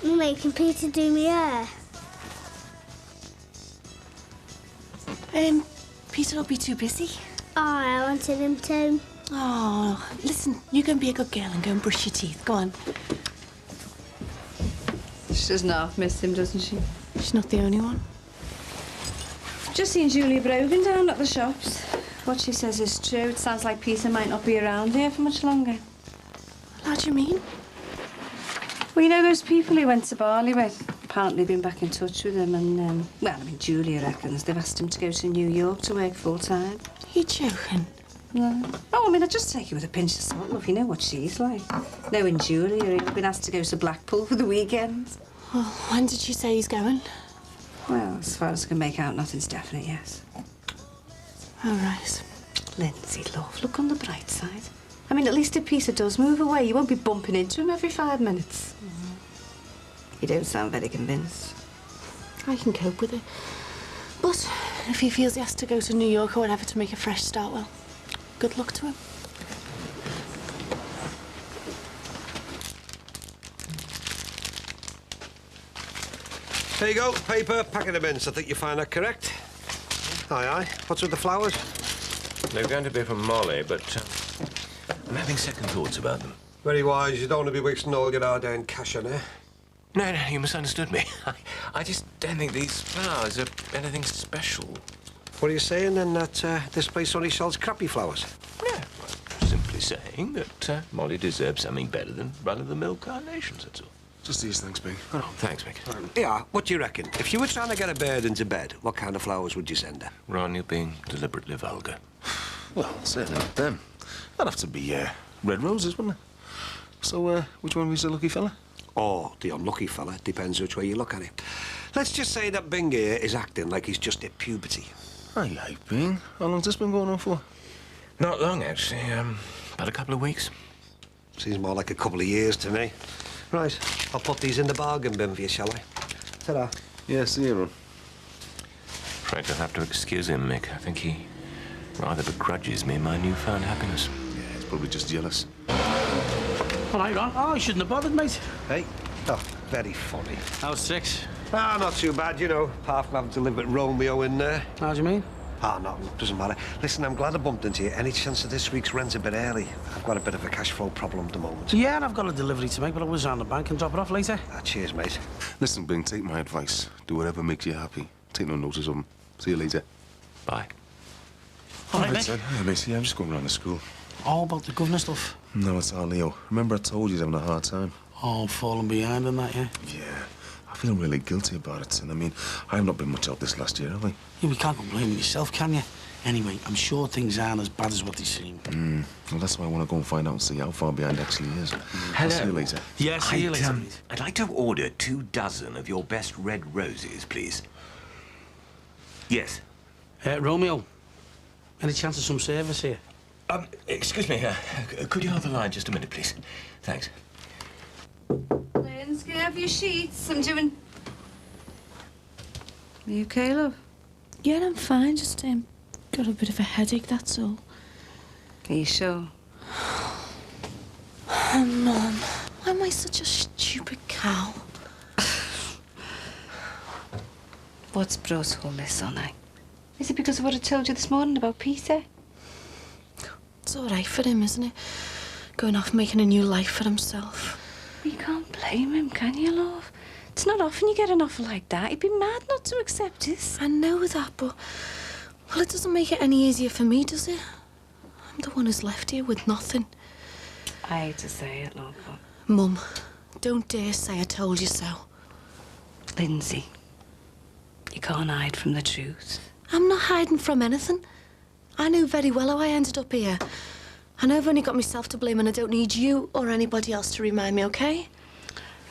Mummy, can Peter do me hair? Peter will be too busy. Oh, I wanted him to. Oh, listen, you go and be a good girl and go and brush your teeth. Go on. She doesn't half miss him, doesn't she? She's not the only one. Just seen Julia Brogan down at the shops. What she says is true. It sounds like Peter might not be around here for much longer. How do you mean? Well, you know those people he went to Barley with? Apparently been back in touch with him and, well, I mean, Julia reckons they've asked him to go to New York to work full-time. Are you joking? No. Oh, I mean, I'd just take it with a pinch of salt, love. You know what she's like. Knowing Julia, he'd been asked to go to Blackpool for the weekend. Well, when did she say he's going? Well, as far as I can make out, nothing's definite yet. All right. Lindsay, love, look on the bright side. I mean, at least if Peter does move away, you won't be bumping into him every 5 minutes. You don't sound very convinced. I can cope with it. But if he feels he has to go to New York or whatever to make a fresh start, well, good luck to him. There you go, paper, packet of mints. I think you find that correct. Aye, aye. What's with the flowers? They're going to be from Molly, but I'm having second thoughts about them. Very wise. You don't want to be wasting all your hard-earned cash on her. No, you misunderstood me. I just don't think these flowers are anything special. What are you saying, then, that this place only sells crappy flowers? No, I'm simply saying that Molly deserves something better than run-of-the-mill carnations, that's all. Just these, thanks, Big. Oh, thanks, Mick. Yeah, what do you reckon? If you were trying to get a bird into bed, what kind of flowers would you send her? Ron, you're being deliberately vulgar. Well, certainly not them. That'd have to be red roses, wouldn't it? So, which one was the lucky fella? Oh, the unlucky fella. Depends which way you look at it. Let's just say that Bing here is acting like he's just hit puberty. Aye, Bing. How long's this been going on for? Not long, actually. About a couple of weeks. Seems more like a couple of years to me. Right, I'll put these in the bargain bin for you, shall I? Ta-da. Yeah, see you, Ron. Afraid you'll have to excuse him, Mick. I think he rather begrudges me my newfound happiness. Yeah, he's probably just jealous. All right, Ron. Oh, I shouldn't have bothered, mate. Hey? Oh, very funny. How's Six? Ah, not too bad, you know. Apart from having to live with Romeo in there. How do you mean? Ah, nothing. Doesn't matter. Listen, I'm glad I bumped into you. Any chance of this week's rent a bit early? I've got a bit of a cash flow problem at the moment. Yeah, and I've got a delivery to make, but I was on the bank and drop it off later. Ah, cheers, mate. Listen, Bing, take my advice. Do whatever makes you happy. Take no notice of him. See you later. Bye. All right, mate. Son. Yeah, mate. Yeah, I'm just going around the school. All about the governor stuff? No, it's our Leo. Remember I told you he's having a hard time? Oh, falling behind on that, yeah? Yeah. I feel really guilty about it, and I mean, I've not been much help this last year, have I? Yeah, we can't complain yourself, can you? Anyway, I'm sure things aren't as bad as what they seem. Well, that's why I want to go and find out and see how far behind actually is. I'll see you later. Yeah, see you later. I'd like to order 2 dozen of your best red roses, please. Yes. Romeo, any chance of some service here? Excuse me, could you hold the line just a minute, please? Thanks. Linz, can I have your sheets? I'm doing... Are you okay, love? Yeah, I'm fine. Just got a bit of a headache, that's all. Are you sure? Oh, Mum, why am I such a stupid cow? What's brought all this on, eh? Is it because of what I told you this morning about Peter? It's all right for him, isn't it? Going off making a new life for himself. You can't blame him, can you, love? It's not often you get an offer like that. He'd be mad not to accept it. I know that, but... Well, it doesn't make it any easier for me, does it? I'm the one who's left here with nothing. I hate to say it, love, but... Mum, don't dare say I told you so. Lindsay, you can't hide from the truth. I'm not hiding from anything. I knew very well how I ended up here. I know I've only got myself to blame and I don't need you or anybody else to remind me, OK?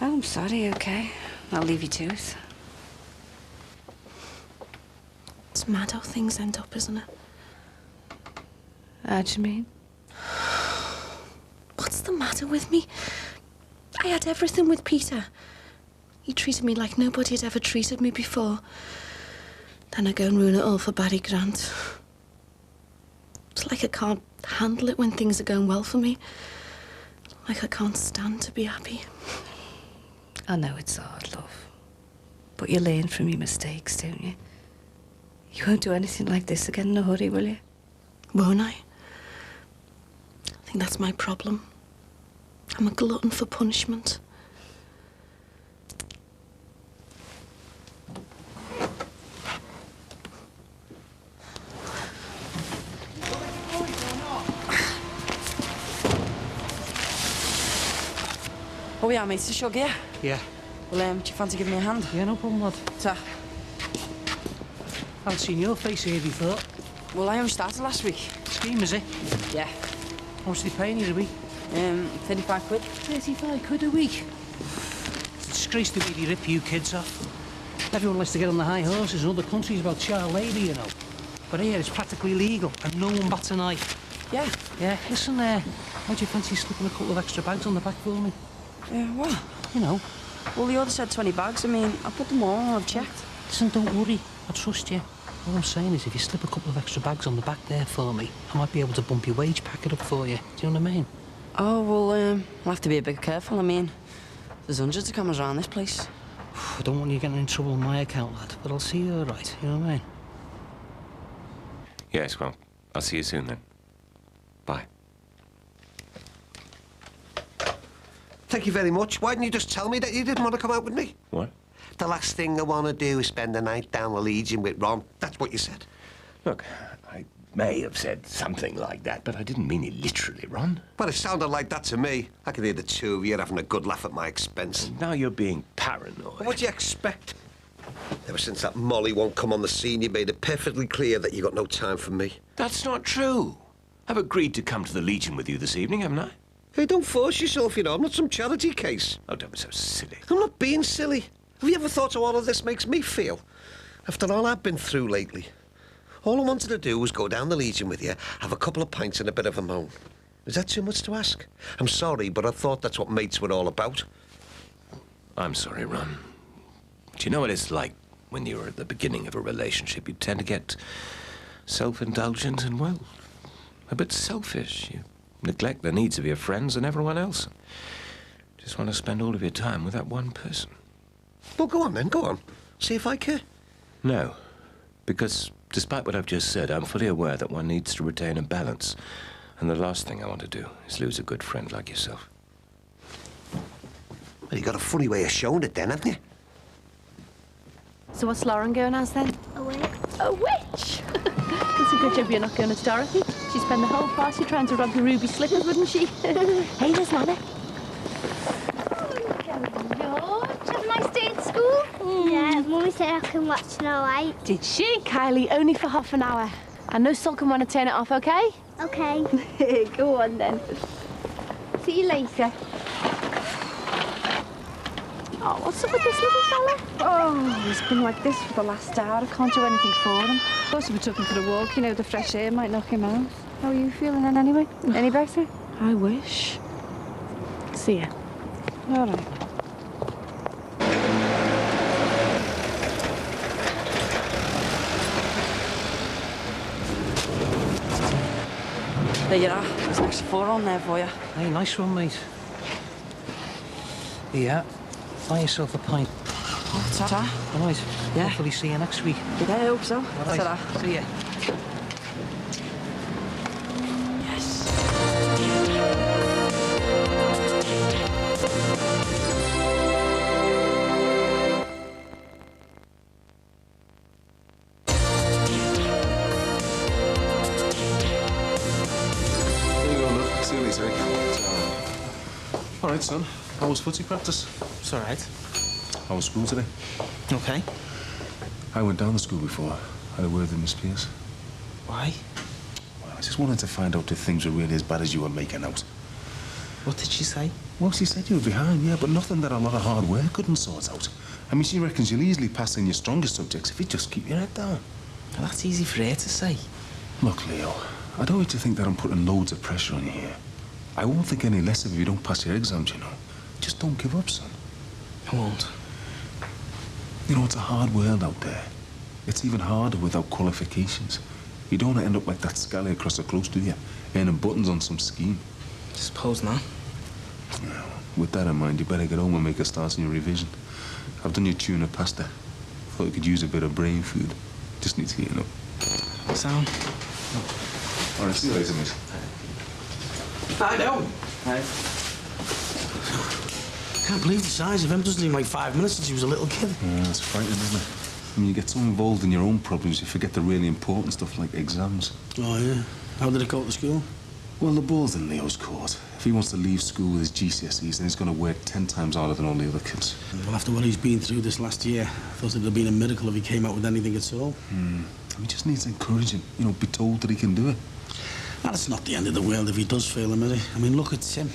Oh, I'm sorry, OK. I'll leave you to it. It's mad how things end up, isn't it? How do you mean? What's the matter with me? I had everything with Peter. He treated me like nobody had ever treated me before. Then I go and ruin it all for Barry Grant. It's like I can't handle it when things are going well for me. Like I can't stand to be happy. I know it's hard, love. But you learn from your mistakes, don't you? You won't do anything like this again in a hurry, will you? Won't I? I think that's my problem. I'm a glutton for punishment. Oh, yeah, mate, it's a shug, yeah? Yeah. Well, do you fancy giving me a hand? Yeah, no problem, lad. Ta. I haven't seen your face here before. Well, I only started last week. Scheme, is it? Yeah. How much are they paying you a week? 35 quid. 35 quid a week? It's a disgrace the way they rip you kids off. Everyone likes to get on the high horses in other countries about child labour, you know. But here, it's practically legal, and no one bats an eye. Yeah? Yeah. Listen, how do you fancy slipping a couple of extra bags on the back for me? What? You know. Well, the order said 20 bags. I mean, I put them all on, I've checked. Listen, don't worry. I trust you. All I'm saying is if you slip a couple of extra bags on the back there for me, I might be able to bump your wage packet up for you. Do you know what I mean? Oh, well, I'll have to be a bit careful. I mean, there's hundreds of cameras around this place. I don't want you getting in trouble on my account, lad, but I'll see you all right. You know what I mean? Yes, well, I'll see you soon then. Bye. Thank you very much. Why didn't you just tell me that you didn't want to come out with me? What? The last thing I want to do is spend the night down the Legion with Ron. That's what you said. Look, I may have said something like that, but I didn't mean it literally, Ron. Well, it sounded like that to me. I could hear the two of you having a good laugh at my expense. And now you're being paranoid. What do you expect? Ever since that Molly won't come on the scene, you made it perfectly clear that you got no time for me. That's not true. I've agreed to come to the Legion with you this evening, haven't I? Hey, don't force yourself, you know. I'm not some charity case. Oh, don't be so silly. I'm not being silly. Have you ever thought how all of this makes me feel? After all I've been through lately. All I wanted to do was go down the Legion with you, have a couple of pints and a bit of a moan. Is that too much to ask? I'm sorry, but I thought that's what mates were all about. I'm sorry, Ron. Do you know what it's like when you're at the beginning of a relationship? You tend to get self-indulgent and, well, a bit selfish. You neglect the needs of your friends and everyone else. Just want to spend all of your time with that one person. Well, go on then, go on. See if I care. No, because despite what I've just said, I'm fully aware that one needs to retain a balance. And the last thing I want to do is lose a good friend like yourself. Well, you got a funny way of showing it then, haven't you? So what's Lauren going as then? A witch. A witch? It's a good job you're not going as Dorothy. She'd spend the whole party trying to rob the ruby slippers, wouldn't she? Hey, there's Nana. George, have a nice day at school? Yeah, Mummy said I can watch Snow White. Did she? Kylie, only for half an hour. And no sulking when I turn it off, OK? OK. Go on, then. See you later. Oh, what's up with this little fella? Oh, he's been like this for the last hour. I can't do anything for him. Thought he took him for a walk, you know, the fresh air might knock him out. How are you feeling then, anyway? Any better? I wish. See ya. All right. There you are. There's an extra 4 on there for you. Hey, nice one, mate. Yeah. Buy yourself a pint. Oh, ta-ta. All right. Yeah. Hopefully see you next week. Yeah, I hope so. All right. Ta-ra. See ya. See you later, Rick. All right, son. How was footy practice? It's all right. How was school today? OK. I went down to school before. Had a word with Miss Pierce. Why? Well, I just wanted to find out if things were really as bad as you were making out. What did she say? Well, she said you were behind, yeah, but nothing that a lot of hard work couldn't sort out. I mean, she reckons you'll easily pass in your strongest subjects if you just keep your head down. Well, that's easy for her to say. Look, Leo, I don't want you to think that I'm putting loads of pressure on you here. I won't think any less of you if you don't pass your exams, you know. Just don't give up, son. I won't. You know, it's a hard world out there. It's even harder without qualifications. You don't want to end up like that scally across the close, do you? Earning buttons on some scheme. Suppose not. Well, with that in mind, you better get home and make a start on your revision. I've done your tuna pasta. Thought you could use a bit of brain food. Just need to heat it up. Sound? All right, see you later, mate. I know. Hi. Can't believe the size of him. Doesn't even like 5 minutes since he was a little kid. Yeah, it's frightening, isn't it? When you get so involved in your own problems, you forget the really important stuff like exams. Oh, yeah. How did it go to school? Well, the ball's in Leo's court. If he wants to leave school with his GCSEs, then he's going to work 10 times harder than all the other kids. Well, after what he's been through this last year, I thought it'd have been a miracle if he came out with anything at all. He just needs encouraging. You know, be told that he can do it. Well, it's not the end of the world if he does fail him, is it? I mean, look at Tim.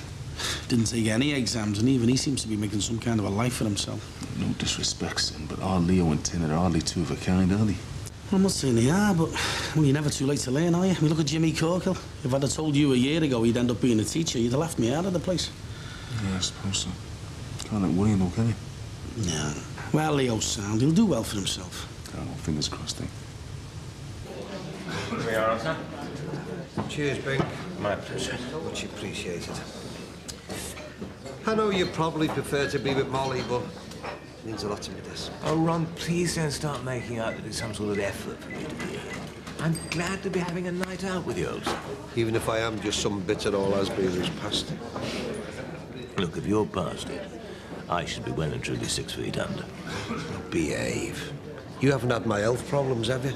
Didn't take any exams, and even he seems to be making some kind of a life for himself. No disrespect, son, but our Leo and Tin are hardly two of a kind, are they? I'm not saying they are, but well, you're never too late to learn, are you? I mean, look at Jimmy Corkill. If I'd have told you a year ago he'd end up being a teacher, you'd have laughed me out of the place. Yeah, I suppose so. Can't let worry him, though, can you? No. Well, Leo's sound. He'll do well for himself. I don't know, fingers crossed, eh? Here we are, Arthur. Cheers, Bing. My pleasure. Much appreciated. I know you probably prefer to be with Molly, but it means a lot to me, this. Oh, Ron, please don't start making out that it's some sort of effort for me to be here. I'm glad to be having a night out with you, old son. Even if I am just some bitter all-has-been who's past it. Look, if you're past it, I should be well and truly 6 feet under. Behave. You haven't had my health problems, have you?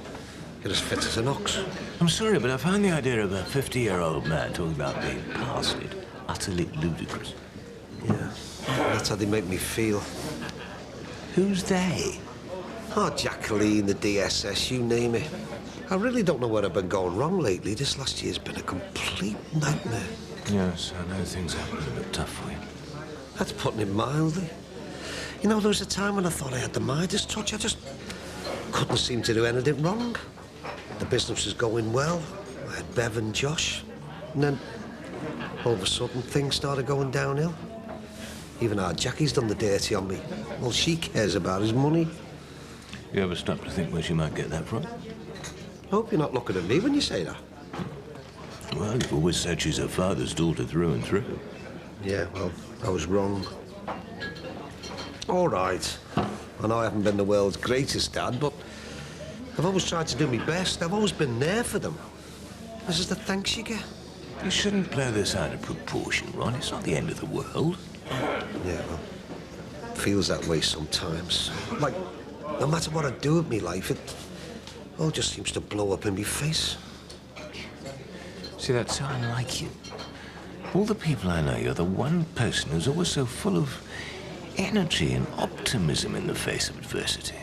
You're as fit as an ox. I'm sorry, but I find the idea of a 50-year-old man talking about being past it utterly ludicrous. Yeah, that's how they make me feel. Who's they? Oh, Jacqueline, the DSS, you name it. I really don't know where I've been going wrong lately. This last year's been a complete nightmare. Yes, I know things have been a bit tough for you. That's putting it mildly. You know, there was a time when I thought I had the Midas touch. I just couldn't seem to do anything wrong. The business was going well. I had Bev and Josh. And then, all of a sudden, things started going downhill. Even our Jackie's done the dirty on me. All she cares about is money. You ever stop to think where she might get that from? I hope you're not looking at me when you say that. Well, you've always said she's her father's daughter through and through. Yeah, well, I was wrong. All right. I know I haven't been the world's greatest dad, but I've always tried to do my best. I've always been there for them. This is the thanks you get. You shouldn't blow this out of proportion, Ron. It's not the end of the world. Yeah, well, it feels that way sometimes. Like, no matter what I do with my life, it all just seems to blow up in my face. See, that's so unlike you. All the people I know, you're the one person who's always so full of energy and optimism in the face of adversity.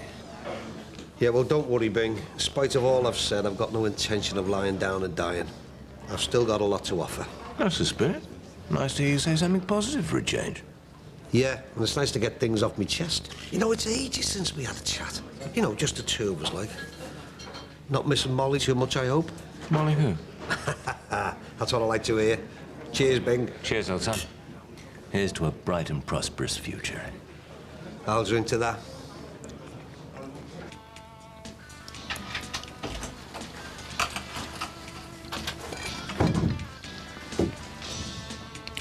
Yeah, well, don't worry, Bing. In spite of all I've said, I've got no intention of lying down and dying. I've still got a lot to offer. That's the spirit. Nice to hear you say something positive for a change. Yeah, and it's nice to get things off my chest. You know, it's ages since we had a chat. You know, just the two of us, like. Not missing Molly too much, I hope? Molly who? That's what I like to hear. Cheers, Bing. Cheers, old son. Here's to a bright and prosperous future. I'll drink to that.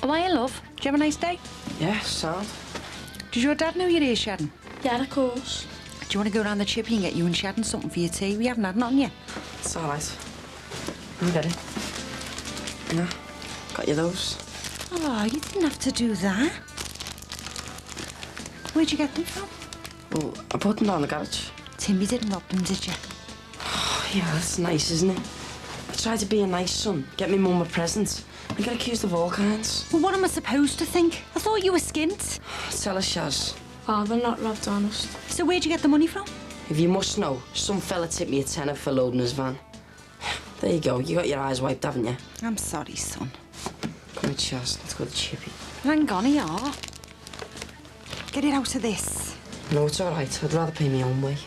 Oh, hiya, love. Did you have a nice day? Yeah, sound. Does your dad know you're here, Sharon? Yeah, of course. Do you want to go round the chippy and get you and Sharon something for your tea? We haven't had nothing yet. It's all right. You get it? Yeah. Got you those? Oh, you didn't have to do that. Where'd you get them from? Well, I put them down the garage. Tim, you didn't rob them, did you? Oh, yeah, that's nice, isn't it? I tried to be a nice son, get me mum a present. I get accused of all kinds. Well, what am I supposed to think? I thought you were skint. Tell us, Shaz. Oh, they're not robbed, honest. So where'd you get the money from? If you must know, some fella tipped me a tenner for loading his van. There you go. You got your eyes wiped, haven't you? I'm sorry, son. Come here, Shaz. Let's go to Chippy. Hang on, here. Get it out of this. No, it's all right. I'd rather pay my own way.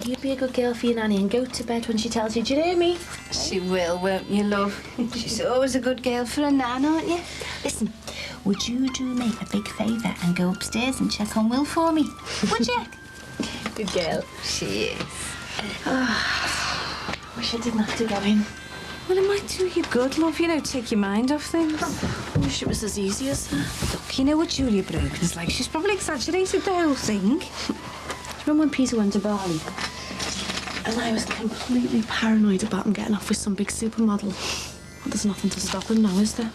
You be a good girl for your nanny and go to bed when she tells you. Do you hear me? She will, won't you, love? She's always a good girl for a nan, aren't you? Listen, would you do me a big favour and go upstairs and check on Will for me? Would you? Good girl. She is. Oh, wish I didn't have to go in. Well, it might do you good, love, you know, take your mind off things. I wish it was as easy as that. Look, you know what Julia Brogan's like. She's probably exaggerated the whole thing. Do you remember when Peter went to Bali? And I was completely paranoid about him getting off with some big supermodel. Well, there's nothing to stop him now, is there?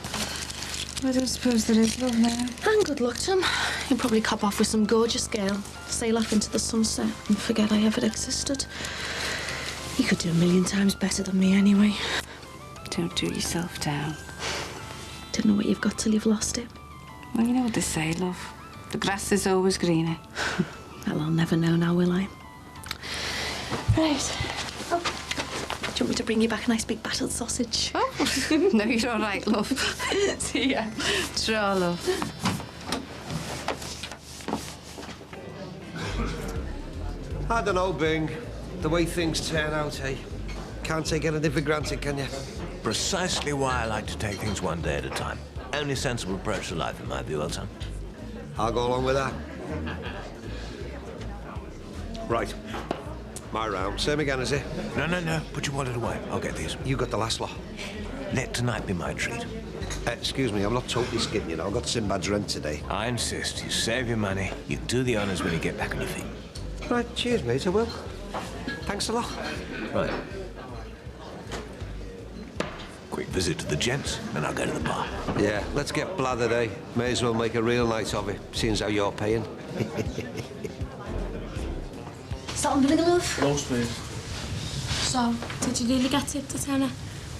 I don't suppose there is, love, now. And good luck to him. He'll probably cop off with some gorgeous girl, sail off into the sunset and forget I ever existed. He could do a million times better than me anyway. Don't do yourself down. Don't know what you've got till you've lost it. Well, you know what they say, love. The grass is always greener. Well, I'll never know now, will I? Right. Oh. Do you want me to bring you back a nice big battered sausage? Oh, no, you're all right, love. See ya. Draw, love. I don't know, Bing. The way things turn out, eh? Can't take anything for granted, can you? Precisely why I like to take things one day at a time. Only sensible approach to life, in my view, old son. I'll go along with that. Right. My round. Same again, is it? No. Put your wallet away. I'll get these. You got the last lot. Let tonight be my treat. Excuse me, I'm not totally skinned, you know. I've got Sinbad's rent today. I insist. You save your money. You do the honours when you get back on your feet. Right, cheers, mate, I will. Thanks a lot. Right. Quick visit to the gents, then I'll go to the bar. Yeah, let's get blathered, eh? May as well make a real night of it, seeing as how you're paying. Salt and vinegar, love. Roast beef. So, did you really get tipped a tenner?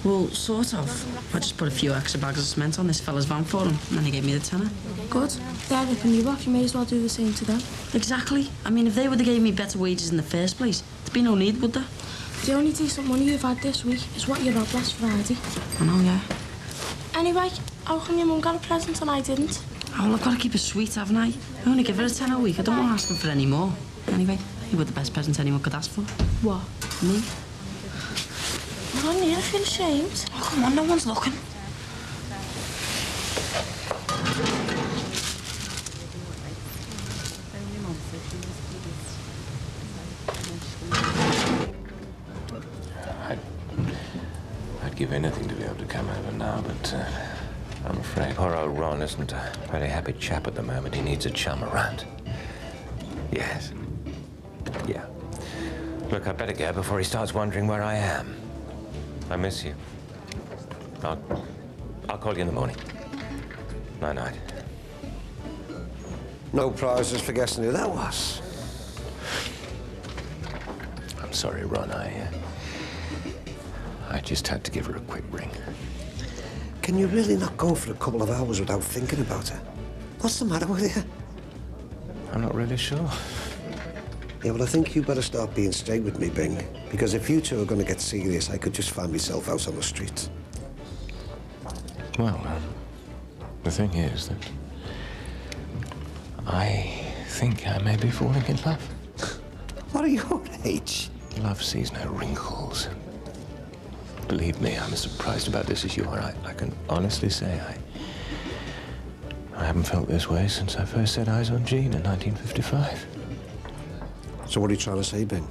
Well, sort of. I just put a few extra bags of cement on this fella's van for him, and then he gave me the tenner. Good. They're ripping you off. You may as well do the same to them. Exactly. I mean, if they would have gave me better wages in the first place, there'd be no need, would there? The only decent money you've had this week is what you had last Friday. I know, yeah. Anyway, how come your mum got a present and I didn't? Oh, well, I've got to keep it sweet, haven't I? I only give her a tenner a week. I don't want to ask her for any more. Anyway, you were the best present anyone could ask for. What? Me. Honey, I feel ashamed. Oh, come on, no one's looking. I'd give anything to be able to come over now, but I'm afraid poor old Ron isn't a very happy chap at the moment. He needs a chum around. Yes. Yeah. Look, I'd better go before he starts wondering where I am. I miss you. I'll call you in the morning. Night-night. No prizes for guessing who that was. I'm sorry, Ron. I just had to give her a quick ring. Can you really not go for a couple of hours without thinking about her? What's the matter with you? I'm not really sure. Yeah, well, I think you better start being straight with me, Bing. Because if you two are going to get serious, I could just find myself out on the streets. Well, the thing is that I think I may be falling in love. What are your age? Love sees no wrinkles. Believe me, I'm as surprised about this as you are. I can honestly say I haven't felt this way since I first set eyes on Jean in 1955. So what are you trying to say, Ben?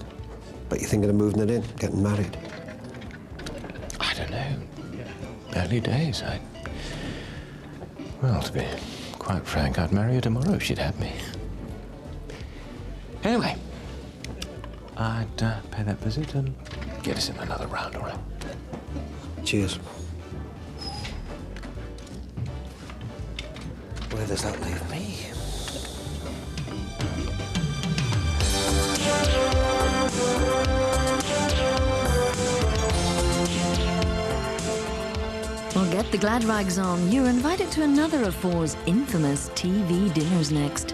But you're thinking of moving it in, getting married? I don't know. Early days, well, to be quite frank, I'd marry her tomorrow if she'd have me. Anyway, I'd pay that visit and get us in another round, all right? Cheers. Where does that leave me? Well, get the glad rags on. You're invited to another of 4's infamous TV dinners next.